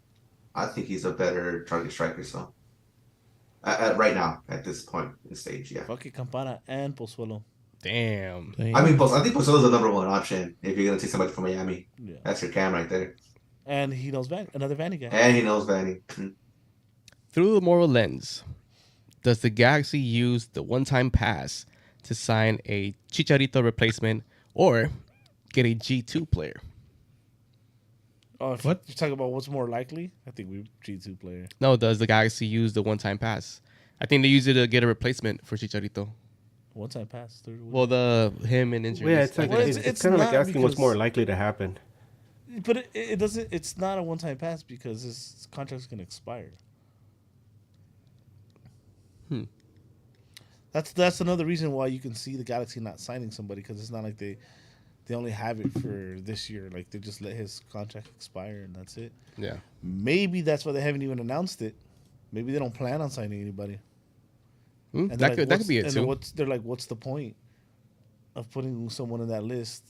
I think he's a better target striker. So, right now, at this point in the stage, yeah. Fuck it, Campana and Pozuelo. Damn. I mean, I think Pozuelo's the number one option if you're gonna take somebody from Miami. Yeah. That's your cam right there. And he knows another Vanny guy. And he knows Vanny. Through the moral lens, does the Galaxy use the one-time pass to sign a Chicharito replacement or get a G2 player? Oh, if What? you're talking about what's more likely? I think we G2 player. No, does the Galaxy use the one-time pass? I think they use it to get a replacement for Chicharito. One time pass. Well, him and injuries. Well, yeah, it's like Well, it's kind of like not asking what's because- more likely to happen. But it doesn't. It's not a one time pass because his contract's gonna expire. That's another reason why you can see the Galaxy not signing somebody, because it's not like they only have it for this year. Like they just let his contract expire and that's it. Yeah. Maybe that's why they haven't even announced it. Maybe they don't plan on signing anybody. And they're That like, could be it and too. they're like, what's the point of putting someone in that list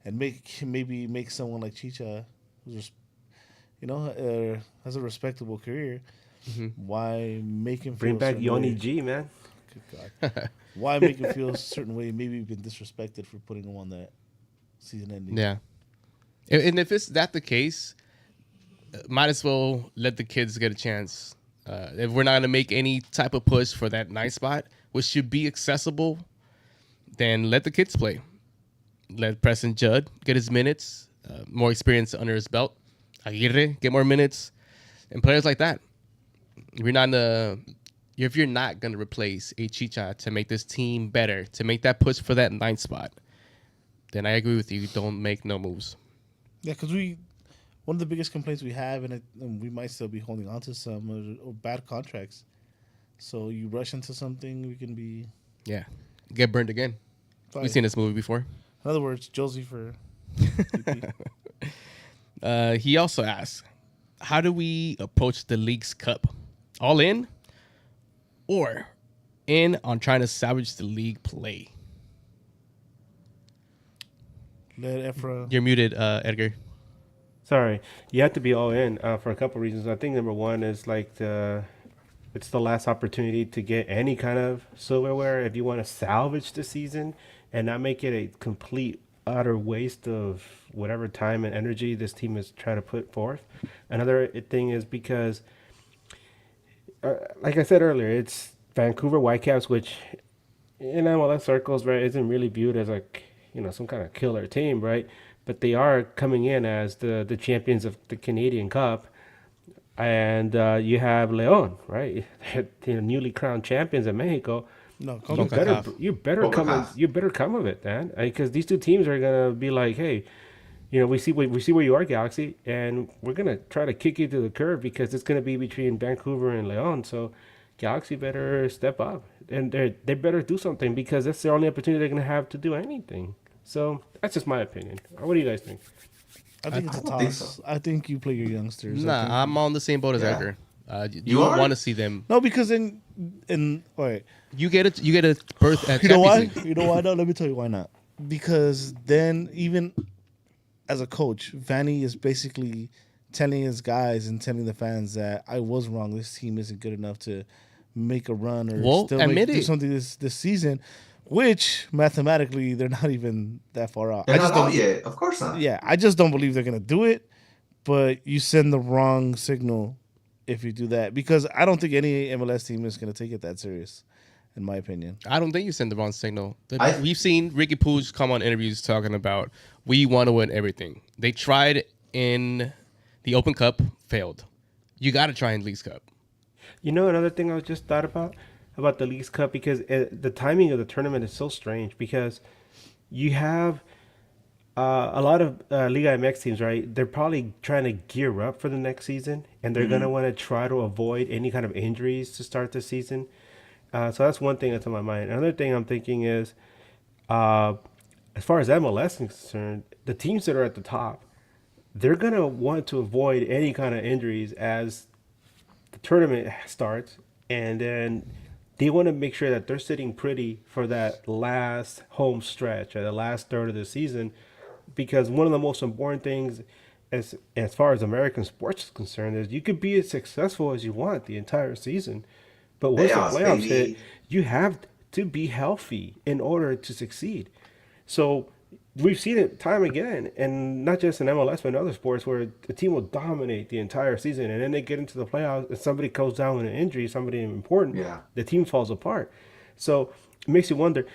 and maybe make someone like Chicha, who's has a respectable career. Why make him Bring feel a back certain Yoni way? G, man. Good God. Why make him feel a certain way? Maybe you've been disrespected for putting him on that season ending. Yeah. And if it's that the case, might as well let the kids get a chance. If we're not going to make any type of push for that 9 spot, which should be accessible, then let the kids play. Let Preston Judd get his minutes, more experience under his belt. Aguirre get more minutes, and players like that. If you're not going to replace a Chicha to make this team better, to make that push for that 9 spot, then I agree with you. Don't make no moves. Yeah, because one of the biggest complaints we have, and we might still be holding on to some, are bad contracts. So you rush into something, we can be. Yeah. Get burned again. We've seen this movie before. In other words, Josie for. He also asks, how do we approach the League's Cup? All in? Or in on trying to salvage the league play? Let Efra. You're muted, Edgar. Sorry, you have to be all in for a couple reasons. I think number one is like it's the last opportunity to get any kind of silverware if you want to salvage the season and not make it a complete utter waste of whatever time and energy this team is trying to put forth. Another thing is because, like I said earlier, it's Vancouver Whitecaps, which in MLS circles, right, isn't really viewed as like, some kind of killer team, right? But they are coming in as the champions of the Canadian Cup. And you have León, right? Newly crowned champions of Mexico. No, You better come of it, man. Because these two teams are gonna be like, hey, we see where you are, Galaxy, and we're gonna try to kick you to the curb because it's gonna be between Vancouver and León. So Galaxy better step up, and they better do something because that's the only opportunity they're gonna have to do anything. So that's just my opinion. What do you guys think? I think it's a don't think toss. so. I think you play your youngsters. Nah, I'm on the same boat as Yeah. Edgar. You don't are? want to see them. No, because all right. You get a berth at You know why? Champions League. You know why? No, let me tell you why not. Because then, even as a coach, Vanny is basically telling his guys and telling the fans that I was wrong. This team isn't good enough to make a run or Well, still admit do it. something this season. Which mathematically they're not even that far out. They're I just not out don't. yet. Of course not. Yeah, I just don't believe they're gonna do it. But you send the wrong signal if you do that, because I don't think any MLS team is gonna take it that serious, in my opinion. I don't think you send the wrong signal. I- We've seen Riqui Puig come on interviews talking about we want to win everything. They tried in the Open Cup, failed. You got to try in League's Cup. Another thing I just thought about the Leagues Cup, because the timing of the tournament is so strange, because you have A lot of Liga MX teams, right? They're probably trying to gear up for the next season, and they're gonna want to try to avoid any kind of injuries to start the season. So that's one thing that's on my mind. Another thing I'm thinking is, uh, as far as MLS is concerned, the teams that are at the top, they're gonna want to avoid any kind of injuries as the tournament starts, and then they want to make sure that they're sitting pretty for that last home stretch or the last third of the season, because one of the most important things as far as American sports is concerned is you could be as successful as you want the entire season, but once the Playoffs, playoffs hit, baby. you have to be healthy in order to succeed. So we've seen it time again, and not just in MLS but in other sports, where the team will dominate the entire season, and then they get into the playoffs, and somebody goes down with an injury, somebody important, Yeah. the team falls apart. So it makes you wonder,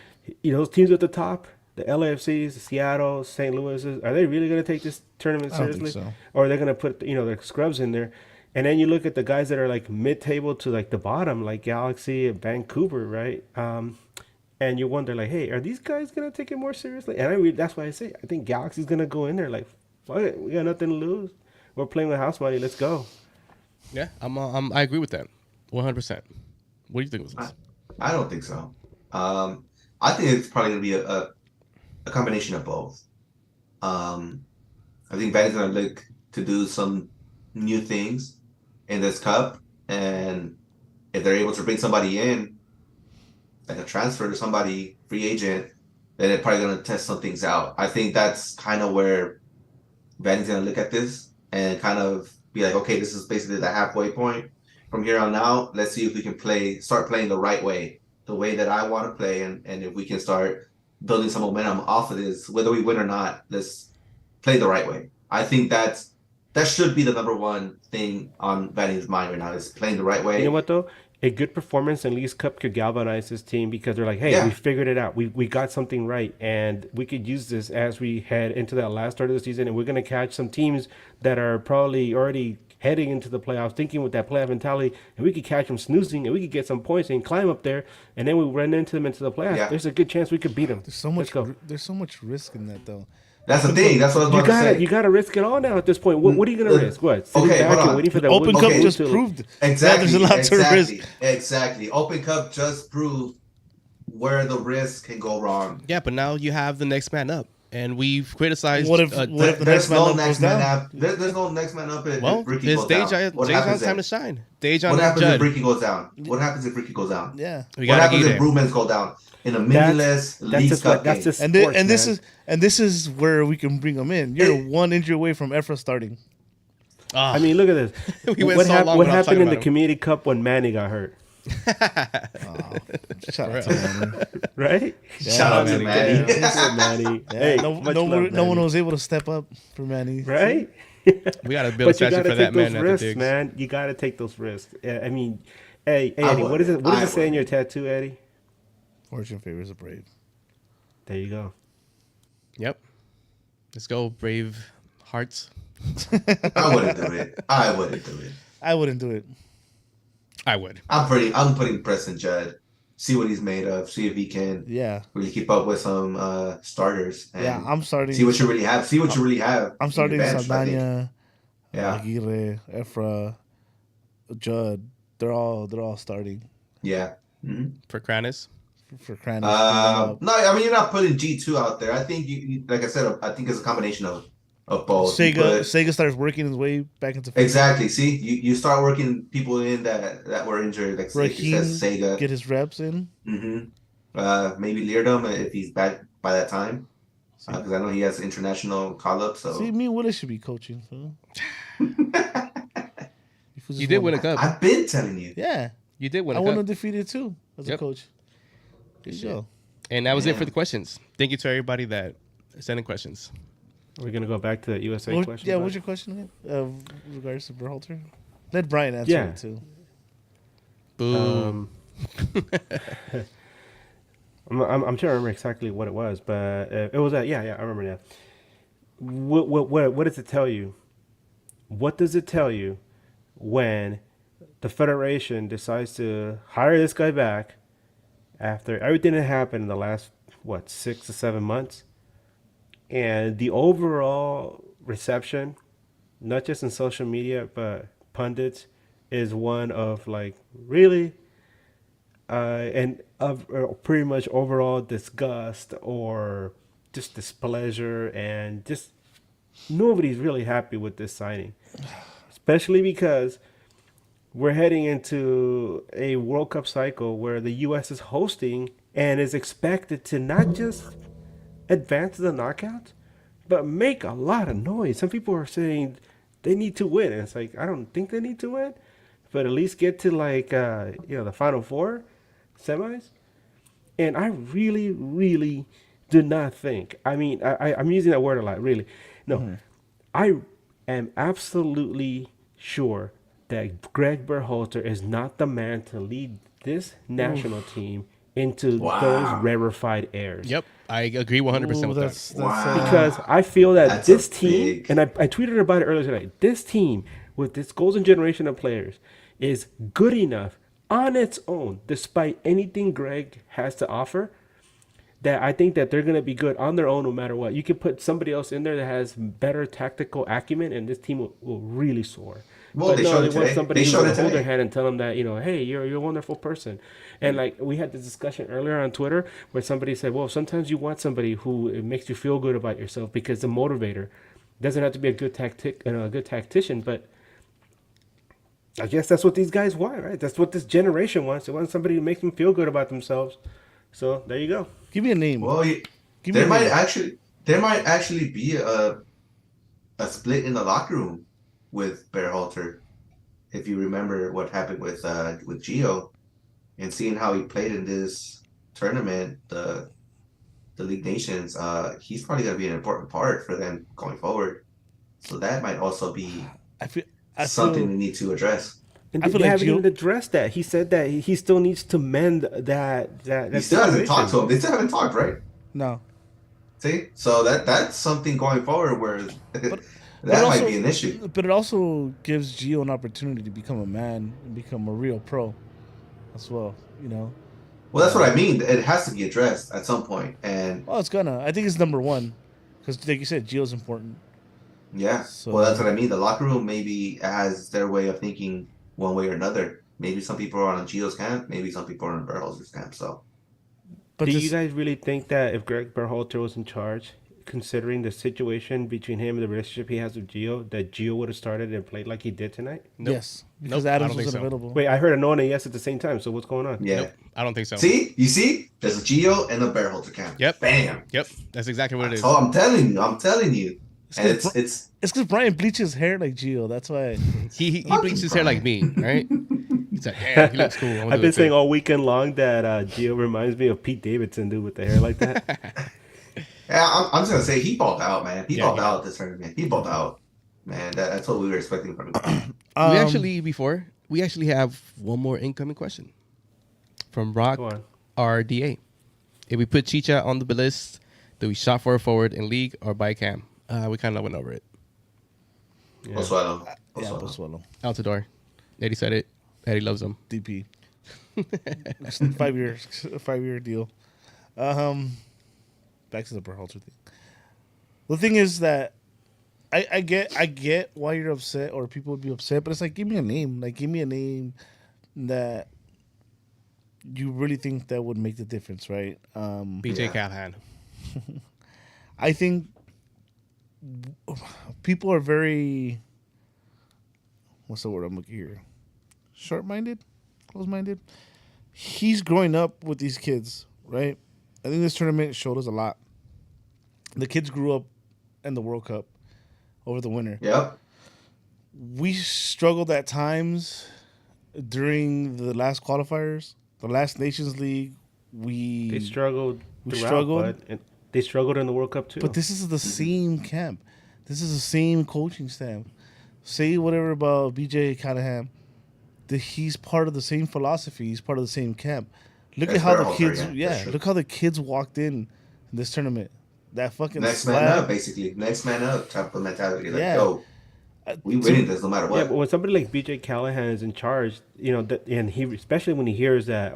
those teams at the top, the LAFCs, the Seattle, St. Louis's, are they really going to take this tournament I don't think seriously, so. or are they going to put their scrubs in there? And then you look at the guys that are like mid-table to like the bottom, like Galaxy and Vancouver, right? And you wonder, like, hey, are these guys gonna take it more seriously? And that's why I say I think Galaxy's gonna go in there like, fuck it, we got nothing to lose. We're playing with house money. Let's go. Yeah, I agree with that, 100%. What do you think of this? I don't think so. I think it's probably gonna be a combination of both. I think Van's gonna look to do some new things in this cup, and if they're able to bring somebody in, like a transfer to somebody, free agent, then they're probably gonna test some things out. I think that's kind of where Van's gonna look at this and kind of be like, okay, this is basically the halfway point. From here on out, let's see if we can start playing the right way, the way that I want to play, and if we can start building some momentum off of this, whether we win or not, let's play the right way. I think that should be the number one thing on Vanny's mind right now, is playing the right way. You know what though? A good performance in League's Cup could galvanize this team, because they're like, hey, Yeah. we figured it out. We got something right, and we could use this as we head into that last start of the season, and we're going to catch some teams that are probably already heading into the playoffs, thinking with that playoff mentality, and we could catch them snoozing, and we could get some points and climb up there, and then we run into them into the playoffs. Yeah. There's a good chance we could beat them. There's so much. There's so much risk in that, though. That's the thing. That's what I was about to say. You gotta risk it all now at this point. What are you gonna risk? What? Sitting Okay, back hold and on. waiting for the Open wood Cup to- just to- proved Exactly. that there's a lot to risk. Exactly. Open Cup just proved where the risk can go wrong. Yeah, but now you have the next man up, and we've criticized. What if the There's next man no up next goes man down? up. There's no next man up if well, Riqui it's goes down. What happens Dejan's time then? to shine. Dejan What happens Judd. if Riqui goes down? What happens if Riqui goes down? Yeah. We What gotta happens eat if it. Brumans go down in a meaningless League Cup game? That's just And sports, this is where we can bring them in. You're one injury away from Efra starting. I mean, look at this. We went what so hap- long what without happened talking in the about him. Community Cup when Manny got hurt? Shout out to Manny. Right? Shout out to Manny. Manny. Poor Manny. Yeah, Hey, no much love, one Manny. was able to step up for Manny. Right? We got to build a But you statue gotta for that take those man at the risks, digs. man. You gotta take those risks. I mean, hey, I Eddie, what is it? wouldn't. What does I it say in your tattoo, Eddie? Fortune favors the brave. There you go. Yep. Let's go, brave hearts. I wouldn't do it. I wouldn't do it. I wouldn't do it. I would. I'm putting Preston Judd. See what he's made of. See if he can Yeah. really keep up with some starters. And Yeah, I'm starting. see what you really have. See what you really have. I'm in starting your bench, I think. Saldana, Yeah. Aguirre, Efra, Judd. They're all starting Yeah. Mhm. For Kranis. for Kranis. No, I mean you're not putting G2 out there. I think you like I said, I think it's a combination of both. You put- Sega starts working his way back into exactly. See, you start working people in that were injured, like you said, Sega. get his reps in. Maybe Leardom if he's back by that time, because I know he has international call up. So See, me and Willis should be coaching. So. You did win a cup. I've been telling you. Yeah, You did win I a won cup. undefeated too as a Yep. coach. Good show. And that was it Yeah. for the questions. Thank you to everybody that sent in questions. Are we gonna go back to the USA question? Yeah, bud? what's your question again? Regards to Berhalter? Let Brian answer Yeah. it too. Boom. I'm trying to remember exactly what it was, but it was that. Yeah, I remember now. What does it tell you? What does it tell you when the federation decides to hire this guy back after everything that happened in the last 6 to 7 months? And the overall reception, not just in social media, but pundits, is one of like really and of pretty much overall disgust or just displeasure, and just nobody's really happy with this signing, especially because we're heading into a World Cup cycle where the U.S. is hosting and is expected to not just advance to the knockouts, but make a lot of noise. Some people are saying they need to win, and it's like, I don't think they need to win, but at least get to like the Final Four, semis. And I really, really do not think. I mean, I'm using that word a lot. Really, no, I am absolutely sure that Greg Berhalter is not the man to lead this national team into those rarefied airs. Yep, I agree 100% with that. Because I feel that this team, big... and I tweeted about it earlier tonight, this team with this golden generation of players is good enough on its own, despite anything Greg has to offer, that I think that they're going to be good on their own no matter what. You can put somebody else in there that has better tactical acumen, and this team will really soar. Well, but they no, want somebody who's going to hold their hand and tell them that, hey, you're a wonderful person. And like we had this discussion earlier on Twitter where somebody said, well, sometimes you want somebody who it makes you feel good about yourself, because the motivator doesn't have to be a good tactician, but I guess that's what these guys want, right? That's what this generation wants. They want somebody who makes them feel good about themselves. So there you go. Give me a name. Well, there might actually be a split in the locker room with Berhalter. If you remember what happened with Gio, and seeing how he played in this tournament, the League Nations, he's probably going to be an important part for them going forward. So that might also be something we need to address. And they haven't even addressed that. He said that he still needs to mend that he still hasn't talked to him. They still haven't talked, right? No. See? So that's something going forward where that might be an issue. But it also gives Gio an opportunity to become a man and become a real pro as well, Well, that's what I mean. It has to be addressed at some point. And it's gonna. I think it's number one. Because like you said, Gio's important. Yeah. So, well, that's what I mean. The locker room maybe has their way of thinking one way or another. Maybe some people are on Gio's camp. Maybe some people are on Berhalter's camp. So, but do you guys really think that if Greg Berhalter was in charge, considering the situation between him and the relationship he has with Gio, that Gio would have started and played like he did tonight? Nope. Yes, because Adams wasn't available. Wait, I heard a no and a yes at the same time. So what's going on? Yeah, nope, I don't think so. See, there's a Gio and a Berhalter camp. Yep, bam. Yep, that's exactly what it is. Oh, I'm telling you. And it's because Brian bleaches hair like Gio. That's why he bleaches his hair like me, right? He's like, yeah, he looks cool. I've been saying all weekend long that Gio reminds me of Pete Davidson, dude, with the hair like that. Yeah, I'm just gonna say he balled out, man. He balled out this tournament. He balled out, man. That's what we were expecting from him. we actually have one more incoming question from Rock RDA. If we put Chicha on the list, do we shot for a forward in league or by cam? We kind of went over it. Yeah. Pozuelo. Pozuelo. Altidore. Eddie said it. Eddie loves him. DP. 5-year deal. Back to the Berhalter thing. The thing is that I get why you're upset or people would be upset, but it's like, give me a name. Like, give me a name that you really think that would make the difference, right? BJ Callahan. I think people are very, what's the word I'm looking here? Short-minded? Close-minded? He's growing up with these kids, right? I think this tournament showed us a lot. The kids grew up in the World Cup over the winter. Yep. We struggled at times during the last qualifiers, the last Nations League. They struggled. They struggled in the World Cup too. But this is the same camp. This is the same coaching staff. Say whatever about BJ Callahan. He's part of the same philosophy. He's part of the same camp. Look at how the kids, look how the kids walked in this tournament. That fucking next man up, basically. Next man up type of mentality. Like, yo, we winning this no matter what. Yeah, but when somebody like BJ Callahan is in charge, and he, especially when he hears that,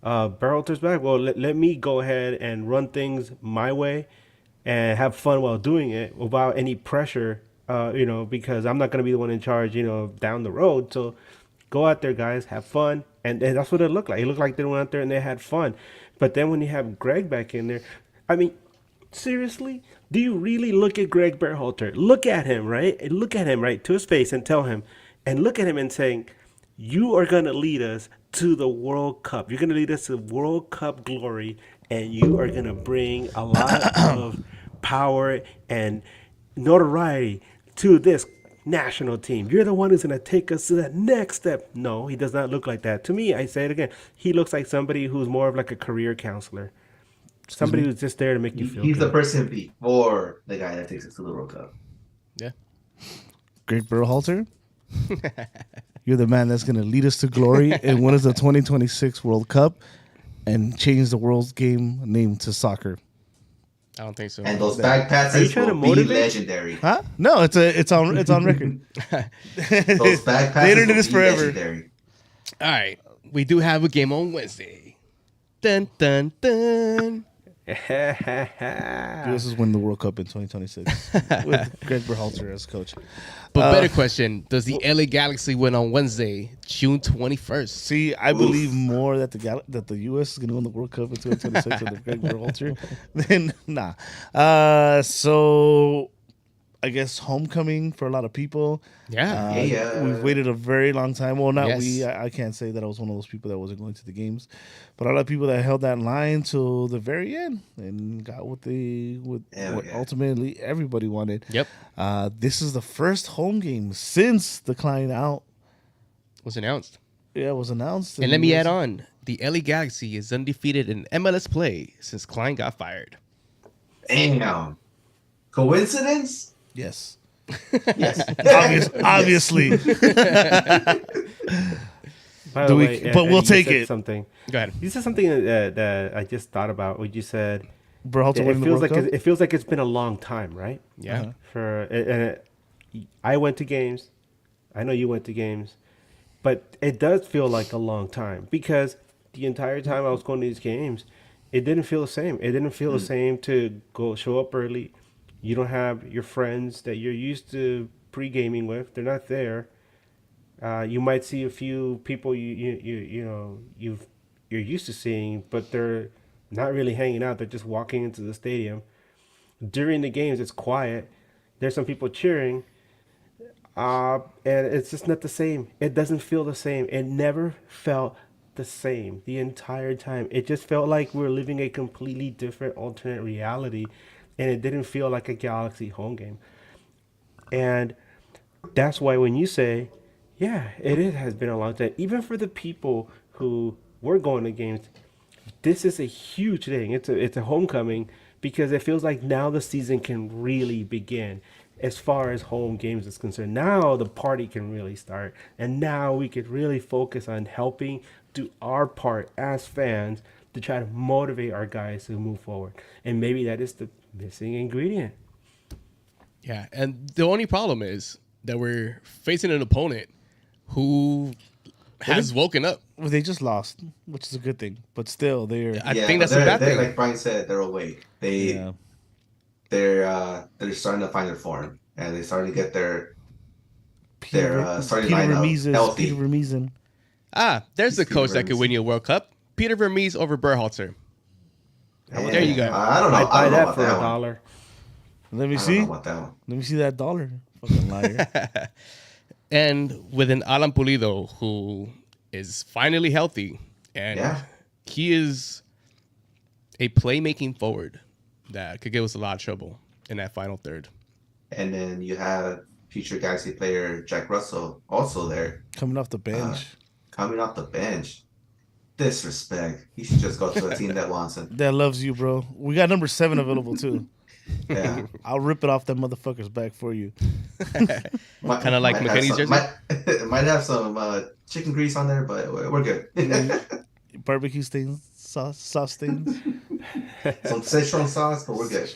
Berhalter's back, well, let me go ahead and run things my way. and have fun while doing it without any pressure. Because I'm not going to be the one in charge, down the road. So go out there, guys, have fun. And that's what it looked like. It looked like they went out there and they had fun. But then when you have Greg back in there, I mean, seriously, do you really look at Greg Berhalter? Look at him, right? And look at him right to his face and tell him, and look at him and saying, you are going to lead us to the World Cup. You're going to lead us to World Cup glory, and you are going to bring a lot of power and notoriety to this national team. You're the one who's going to take us to that next step. No, he does not look like that. To me, I say it again, he looks like somebody who's more of like a career counselor. Somebody who's just there to make you feel He's good. the person before the guy that takes us to the World Cup. Yeah. Greg Berhalter, you're the man that's going to lead us to glory and win us the 2026 World Cup and change the world's game name to soccer. I don't think so. And those back Are you passes trying to will be motivate? legendary. Huh? No, it's on record. Those back passes internet will is be forever. legendary. All right. We do have a game on Wednesday. Dun, dun, dun. This is win the World Cup in 2026 with Greg Berhalter as coach. But better question, does the LA Galaxy win on Wednesday, June 21st? See, I believe more that the U.S. is going to win the World Cup in 2026 with Greg Berhalter than nah. So I guess homecoming for a lot of people. Yeah. Yeah. We've waited a very long time. Well, not Yes. we. I can't say that I was one of those people that wasn't going to the games, but a lot of people that held that line till the very end and got what ultimately everybody wanted. Yep. This is the first home game since the Klein out. Was announced. Yeah, it was announced. And let me add on, the LA Galaxy is undefeated in MLS play since Klein got fired. Damn. Coincidence? Yes. Yes. Obviously. By Do the we- way, but we'll you take said it. Something. Go ahead. You said something that I just thought about. What you said. Berhalter It winning the feels World like Cup. it feels like it's been a long time, right? Yeah. I went to games. I know you went to games, but it does feel like a long time because the entire time I was going to these games, it didn't feel the same. It didn't feel the same to go show up early. You don't have your friends that you're used to pre-gaming with. They're not there. You might see a few people you're used to seeing, but they're not really hanging out. They're just walking into the stadium. During the games, it's quiet. There's some people cheering, and it's just not the same. It doesn't feel the same. It never felt the same the entire time. It just felt like we were living a completely different alternate reality, and it didn't feel like a Galaxy home game. And that's why when you say, yeah, has been a long time, even for the people who were going to games, this is a huge thing. It's a homecoming because it feels like now the season can really begin as far as home games is concerned. Now the party can really start, and now we could really focus on helping do our part as fans to try to motivate our guys to move forward. And maybe that is the missing ingredient. Yeah. And the only problem is that we're facing an opponent who has woken up. Well, they just lost, which is a good thing. But still, they're I think that's a bad thing. Like Brian said, they're awake. They're starting to find their form, and they're starting to get their starting lineup healthy. Peter Vermeesen. There's the Peter coach that could win you a World Cup. Peter Vermees over Berhalter. There you go. I don't know. I'd I buy don't know that about for that one. $1. Let me I don't see. know about that one. Let me see that dollar. Fucking liar. And with an Alan Pulido who is finally healthy. And Yeah. he is a playmaking forward that could give us a lot of trouble in that final third. And then you have future Galaxy player Jack Russell also there, Coming off the bench. coming off the bench. Disrespect. He should just go to a team that wants him. That loves you, bro. We got number 7 available too. Yeah. I'll rip it off that motherfucker's back for you. Kinda like have McKinney's some- jersey? might have some chicken grease on there, but we're good. Barbecue stains, sauce stains. Some Szechuan sauce, but we're good.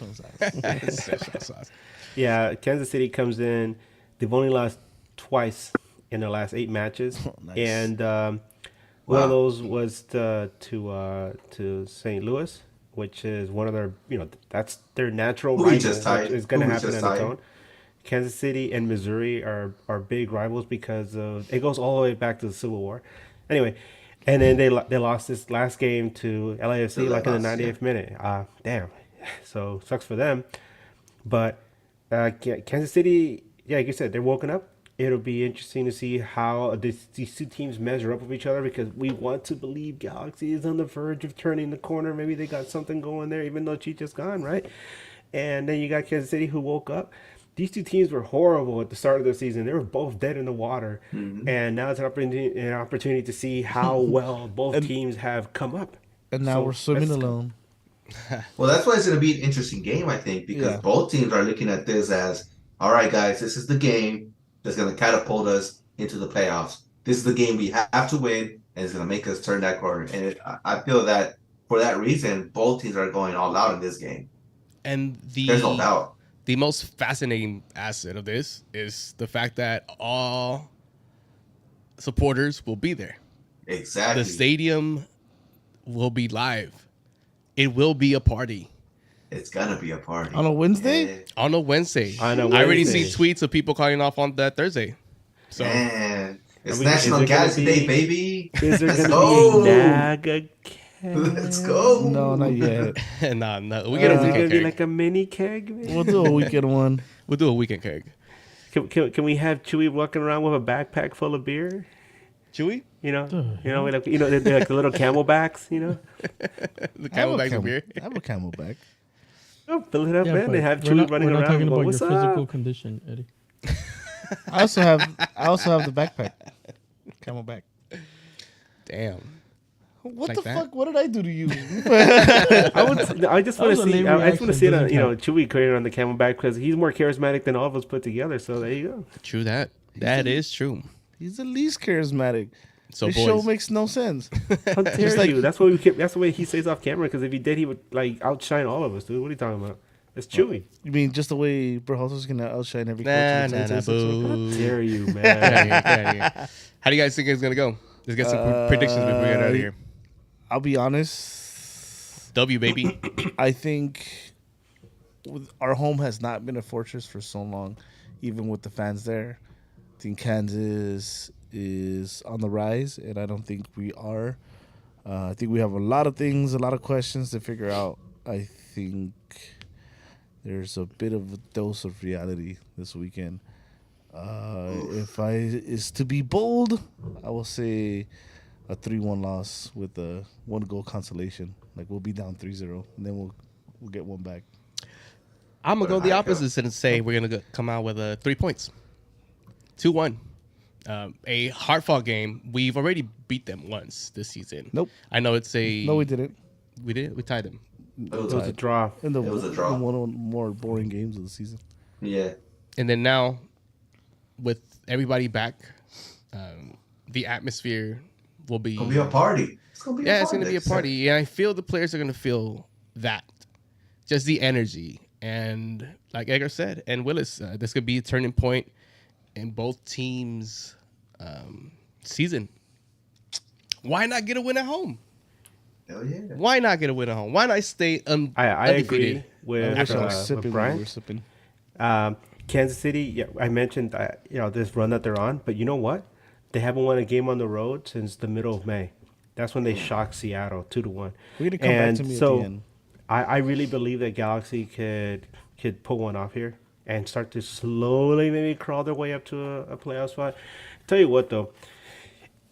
Yeah, Kansas City comes in. They've only lost twice in their last 8 matches, Nice. and one of those was to St. Louis, which is one of their, that's their natural Who we rival, just tied? which is going to Who we happen just on its tied? own. Kansas City and Missouri are big rivals because of it goes all the way back to the Civil War. Anyway, and then they lost this last game to LAFC like in the 90th minute. Damn. So sucks for them. But Kansas City, yeah, like you said, they're woken up. It'll be interesting to see how these two teams measure up with each other because we want to believe Galaxy is on the verge of turning the corner. Maybe they got something going there, even though Chicha's gone, right? And then you got Kansas City who woke up. These two teams were horrible at the start of the season. They were both dead in the water. Mm-hmm. And now it's an opportunity to see how well both teams have come up. And now we're swimming alone. Well, that's why it's going to be an interesting game, I think, because both teams are looking at this as, all right, guys, this is the game that's going to catapult us into the playoffs. This is the game we have to win, and it's going to make us turn that corner. And I feel that for that reason, both teams are going all out in this game. And there's no doubt. The most fascinating asset of this is the fact that all supporters will be there. Exactly. The stadium will be live. It will be a party. It's gonna be a party on a Wednesday. Yeah. On a Wednesday. I already see tweets of people calling off on that Thursday. So man, it's National Galaxy Day, baby. Is there gonna be NAG again? Let's go. No, not yet. No. We get a weekend keg. Be like a mini keg. Man? We'll do a weekend one. We'll do a weekend keg. Can we have Chewy walking around with a backpack full of beer? Chewy? They're like the little camelbacks. The camelbacks of beer. I have a camelback. Oh, fill it up, man. They have Chewy running around. We're not talking about your What's physical up? condition, Eddie. I also have the backpack, camelback. Damn. What like the that? fuck? What did I do to you? I just want to see. I just want to see it on, Chewy carrying on the camelback because he's more charismatic than all of us put together. So there you go. True that. That is true. He's the least charismatic. So this boys. show makes no sense. How dare you? That's the way he stays off camera. Because if he did, he would like outshine all of us, dude. What are you talking about? It's Chewy. You mean just the way Berhalter's gonna outshine every coach? Nah, boo. How dare you, man? Get out of here. How do you guys think it's gonna go? Let's get some predictions before we get out of here. I'll be honest. W, baby. I think our home has not been a fortress for so long, even with the fans there. I think Kansas is on the rise, and I don't think we are. I think we have a lot of questions to figure out. I think there's a bit of a dose of reality this weekend. If I is to be bold, I will say a 3-1 loss with a 1-goal consolation. Like we'll be down 3-0, and then we'll get one back. I'm gonna go the opposite and say we're gonna come out with 3 points, 2-1. A hard-fought game. We've already beat them once this season. Nope. I know it's a. No, we didn't. We did. We tied them. It was a draw. It was a draw. One of the more boring games of the season. Yeah. And then now, with everybody back, the atmosphere will be. It'll be a party. It's gonna be. It's gonna be a party, and I feel the players are gonna feel that, just the energy, and like Edgar said, and Willis, this could be a turning point in both teams' season. Why not get a win at home? Hell yeah. Why not get a win at home? Why not stay I agree with Brian. Sipping. Kansas City, yeah, I mentioned that, this run that they're on, but you know what? They haven't won a game on the road since the middle of May. That's when they shocked Seattle 2-1. We're gonna come back to me at the end. I really believe that Galaxy could pull one off here and start to slowly maybe crawl their way up to a playoff spot. Tell you what though,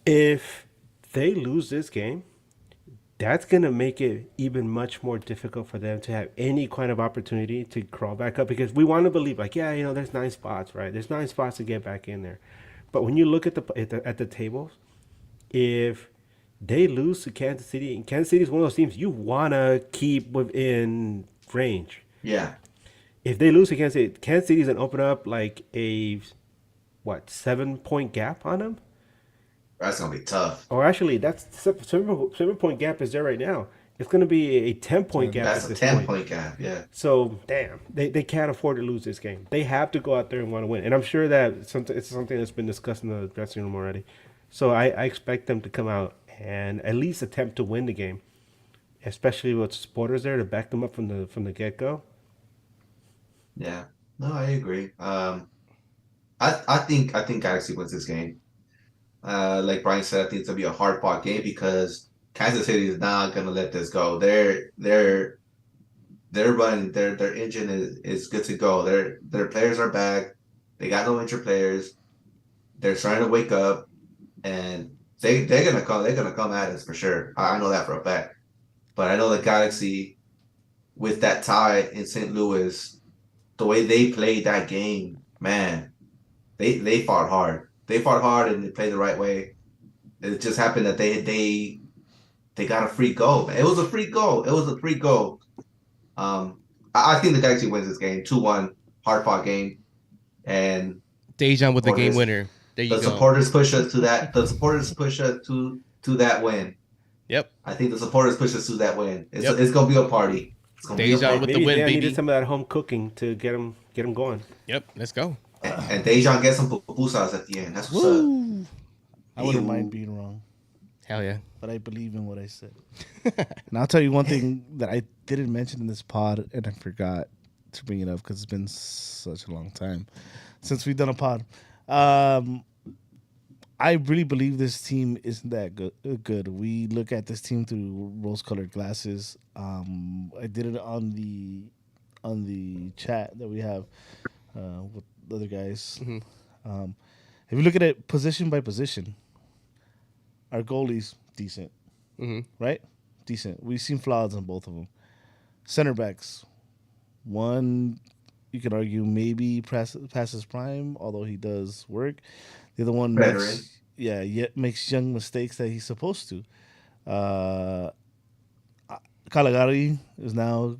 if they lose this game, that's going to make it even much more difficult for them to have any kind of opportunity to crawl back up, because we want to believe there's 9 spots, right? There's 9 spots to get back in there. But when you look at the tables, if they lose to Kansas City, and Kansas City is one of those teams you want to keep within range. Yeah. If they lose to Kansas City's going to open up like a 7-point gap on them. That's gonna be tough. Or actually, that's 7-point gap is there right now. It's going to be a 10-point gap. That's at this a 10-point point. gap. Yeah. So damn, they can't afford to lose this game. They have to go out there and want to win. And I'm sure that it's something that's been discussed in the dressing room already. So I expect them to come out and at least attempt to win the game. especially with supporters there to back them up from the get go. Yeah. No, I agree. I think Galaxy wins this game. Like Brian said, I think it's gonna be a hard fought game because Kansas City is not gonna let this go. They're running. Their engine is good to go. Their players are back. They got no injured players. They're starting to wake up, and they're gonna come. They're gonna come at us for sure. I know that for a fact. But I know the Galaxy, with that tie in St. Louis, the way they played that game, man, they fought hard. They fought hard and they played the right way. It just happened that they got a free goal. Man. It was a free goal. It was a free goal. I think the Galaxy wins this game, 2-1, hard fought game, and Dejan with the game winner. There you go. The supporters push us to that. The supporters push us to that win. Yep. I think the supporters push us to that win. It's gonna be a party. It's gonna be a party. With Maybe the win, they baby. needed some of that home cooking to get them going. Yep. Let's go. And Dejan gets some pupusas at the end. That's what's up. I wouldn't mind being wrong, Hell yeah. but I believe in what I said. And I'll tell you one thing that I didn't mention in this pod, and I forgot to bring it up because it's been such a long time since we've done a pod. I really believe this team isn't that good. We look at this team through rose-colored glasses. I did it on the chat that we have with the other guys. Mm-hmm. If you look at it position by position, our goalie's decent, right? Decent. We've seen flaws on both of them. Center backs, one you could argue maybe passes prime, although he does work. The other one makes young mistakes that he's supposed to. Caligari is now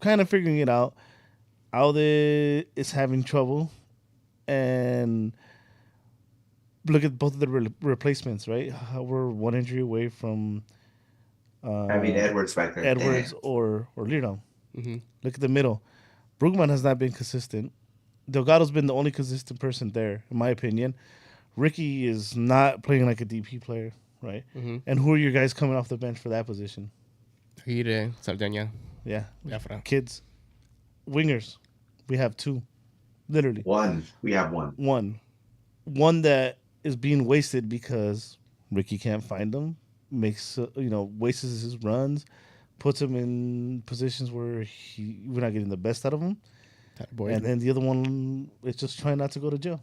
kind of figuring it out. Alde is having trouble, and look at both of the replacements, right? How we're one injury away from Edwards back there. Edwards or Liro. Look at the middle. Brugman has not been consistent. Delgado's been the only consistent person there, in my opinion. Riqui is not playing like a DP player, right? And who are your guys coming off the bench for that position? Hire, Sardegna. Yeah. Jafra. Kids. Wingers. We have two. Literally. We have one. One that is being wasted because Riqui can't find them, wastes his runs, puts him in positions where we're not getting the best out of him. And then the other one is just trying not to go to jail.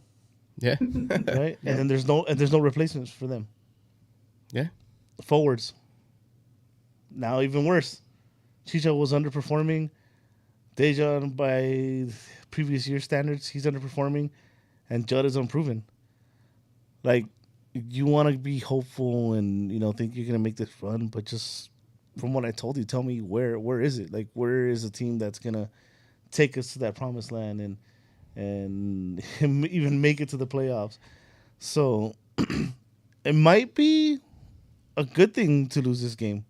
Yeah. Right? And then there's no replacements for them. Yeah. Forwards. Now even worse. Chicha was underperforming. Dejan, by previous year standards, he's underperforming. And Judd is unproven. Like, you want to be hopeful and, think you're going to make this run, but just from what I told you, tell me where is it? Like, where is a team that's going to take us to that promised land and even make it to the playoffs? So it might be a good thing to lose this game,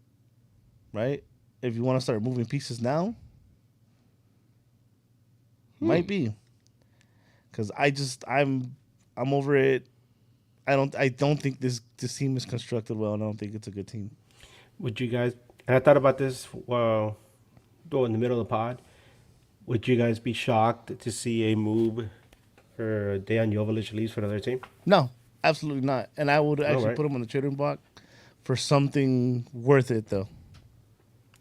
right? If you want to start moving pieces now, might be. Because I'm over it. I don't think this team is constructed well, and I don't think it's a good team. Would you guys? And I thought about this in the middle of the pod. Would you guys be shocked to see a move for Dejan Joveljic leaves for another team? No, absolutely not. And I would actually put him on the trading block for something worth it, though.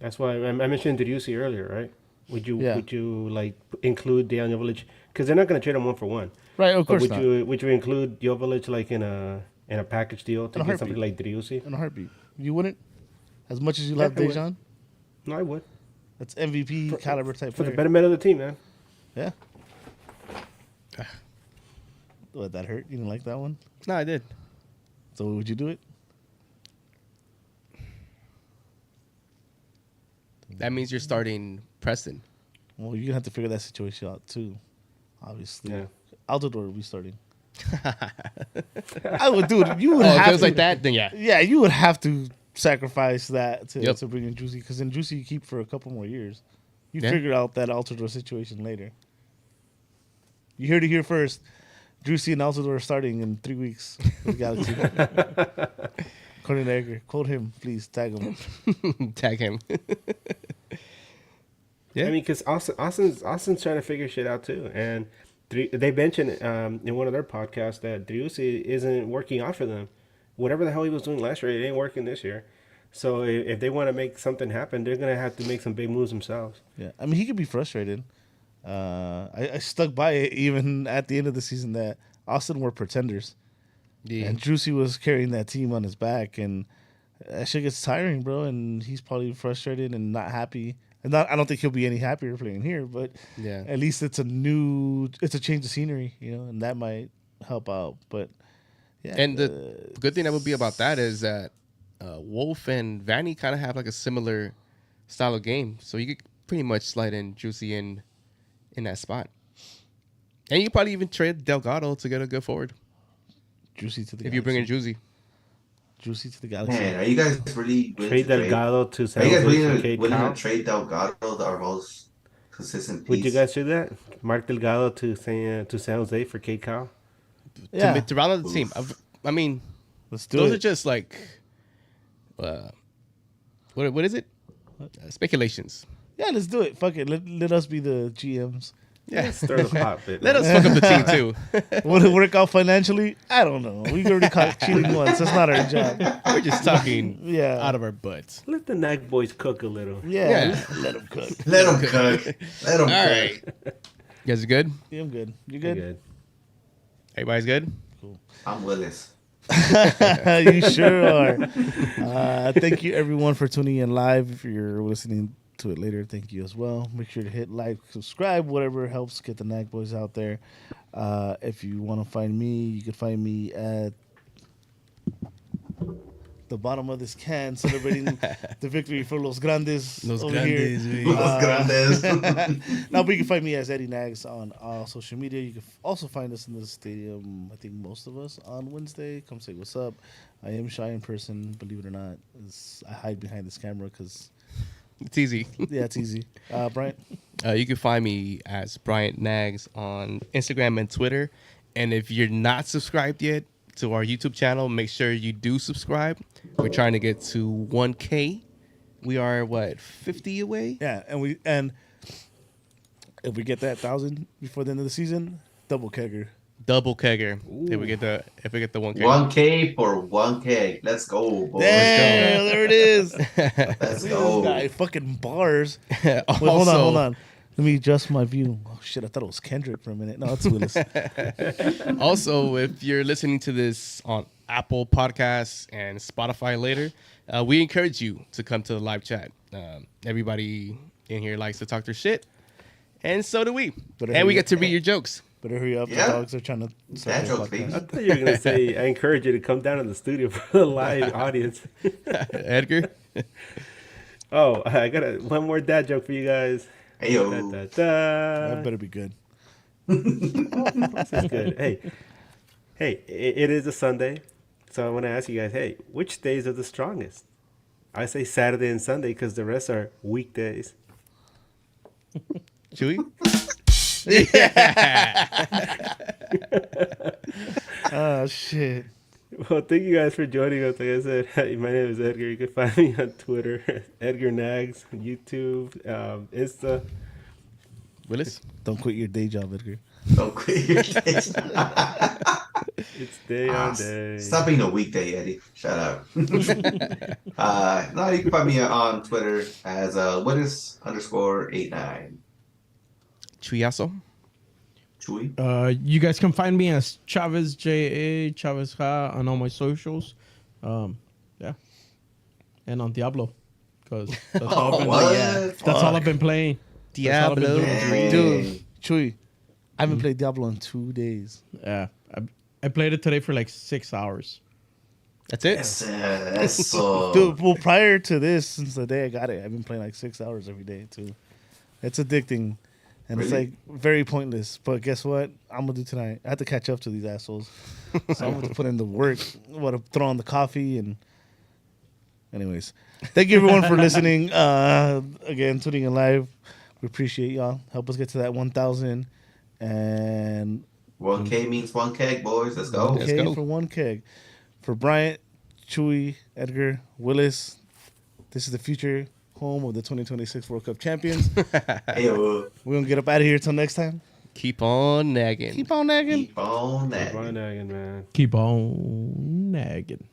That's why I mentioned Driussi earlier, right? Would you like include Dejan Joveljic? Because they're not going to trade him 1-for-1. Right, of course not. Would you include Joveljic like in a package deal to get something like Driussi? In a heartbeat. You wouldn't? As much as you love Dejan? No, I would. That's MVP caliber type for player. the betterment of the team, man. Yeah. What, that hurt? You didn't like that one? No, I did. So would you do it? That means you're starting Preston. Well, you're going to have to figure that situation out, too. Obviously. Yeah. Altidore will be starting. I would, dude. You would have if it was to, like that, then yeah. Yeah, you would have to sacrifice that to bring in Juicy, because then Juicy you keep for a couple more years. You figure out that Altidore situation later. You heard it here first. Juicy and Altidore are starting in 3 weeks for the Galaxy. According to Edgar, quote him, please. Tag him. Tag him. Yeah. I mean, because Austin's trying to figure shit out too, and they mentioned in one of their podcasts that Driussi isn't working out for them. Whatever the hell he was doing last year, it ain't working this year. So if they want to make something happen, they're gonna have to make some big moves themselves. Yeah, I mean, he could be frustrated. I stuck by it even at the end of the season that Austin were pretenders. Yeah. And Driussi was carrying that team on his back, and that shit gets tiring, bro. And he's probably frustrated and not happy. And I don't think he'll be any happier playing here, but Yeah. at least it's a change of scenery, and that might help out. But yeah, And the good thing that would be about that is that Wolf and Vanny kind of have like a similar style of game, so you could pretty much slide in Juicy in that spot, and you could probably even trade Delgado to get a good forward Driussi to the if you bring in Juicy. Driussi to the Galaxy. Man, are you guys really willing Trade to Delgado to Are San you guys Jose for willing Cade to Cowell. trade Delgado, our most consistent piece? Would you guys do that? Mark Delgado to San Jose for Cade Cowell? Yeah, To round out the team. I mean, let's do those it. are just like, what is it? Speculations. Yeah, let's do it. Fuck it. Let us be the GMs. Yeah. Stir the pot a bit. Let us fuck up the team too. Would it work out financially? I don't know. We already caught cheating once. That's not our job. We're just talking Yeah. out of our butts. Let the NAG boys cook a little. Yeah. Let them cook. Let them cook. Let them All cook. right. You guys are good? Yeah, I'm good. You You're good? good. Everybody's good? I'm Willis. You sure are. Thank you, everyone, for tuning in live. If you're listening to it later, thank you as well. Make sure to hit like, subscribe, whatever helps get the NAG Boys out there. If you want to find me, you can find me at the bottom of this can celebrating the victory for Los Grandes Los over Grandes, here. Los Grandes. Now, but you can find me as Eddie Nags on all social media. You can also find us in the stadium, I think most of us, on Wednesday. Come say what's up. I am shy in person, believe it or not. I hide behind this camera because, It's easy. yeah, it's easy. Bryant? You can find me as Bryant Nags on Instagram and Twitter. And if you're not subscribed yet to our YouTube channel, make sure you do subscribe. We're trying to get to 1K. We are, 50 away? Yeah, and if we get that 1,000 before the end of the season, double kegger. Double kegger. If we get the 1K. 1K for 1K. Let's go, boys. Damn, there it is. Let's This go. guy, fucking bars. Wait, Also- hold on. Let me adjust my view. Oh, shit, I thought it was Kendrick for a minute. No, it's Willis. Also, if you're listening to this on Apple Podcasts and Spotify later, we encourage you to come to the live chat. Everybody in here likes to talk their shit, and so do we. And we get to read your jokes. Better hurry up. Yeah. The dogs are trying to start Dad their jokes, baby. podcast. I thought you were gonna say I encourage you to come down to the studio for the live audience. Edgar? Oh, I got one more dad joke for you guys. Hey, yo. Da, da, That da. better be good. This is good. Hey, it is a Sunday, so I want to ask you guys. Hey, which days are the strongest? I say Saturday and Sunday because the rest are weekdays. Chewy? Oh, shit. Well, thank you guys for joining us. Like I said, my name is Edgar. You can find me on Twitter, Edgar Nags, YouTube, Insta. Willis? Don't quit your day job, Edgar. Don't quit your days. It's day on day. Stop being a weekday, Eddie. Shut up. No, you can find me on Twitter as Willis_89. Chuyazo? Chewy. You guys can find me as Chavez JA Chavez Ha on all my socials. Yeah, and on Diablo because that's all I've been. what? That's all I've been playing. That's all I've been Diablo. doing. Dude, Chewy, I haven't played Diablo in 2 days. Yeah, I played it today for like 6 hours. That's it? Eso. Dude, well, prior to this, since the day I got it, I've been playing like 6 hours every day, too. It's addicting. And it's Really? like very pointless. But guess what? I'm going to do tonight. I have to catch up to these assholes. So I'm going to put in the work. I'm going to throw on the coffee. And anyways, thank you everyone for listening. Again, tuning in live. We appreciate y'all. Help us get to that 1,000. And 1K means 1 keg, boys. Let's go. Let's okay go. for 1 keg. For Bryant, Chewy, Edgar, Willis. This is the future home of the 2026 World Cup champions. Ayo. We're going to get up out of here till next time. Keep on nagging. Keep on nagging. Keep on that. Keep on nagging, man. Keep on nagging.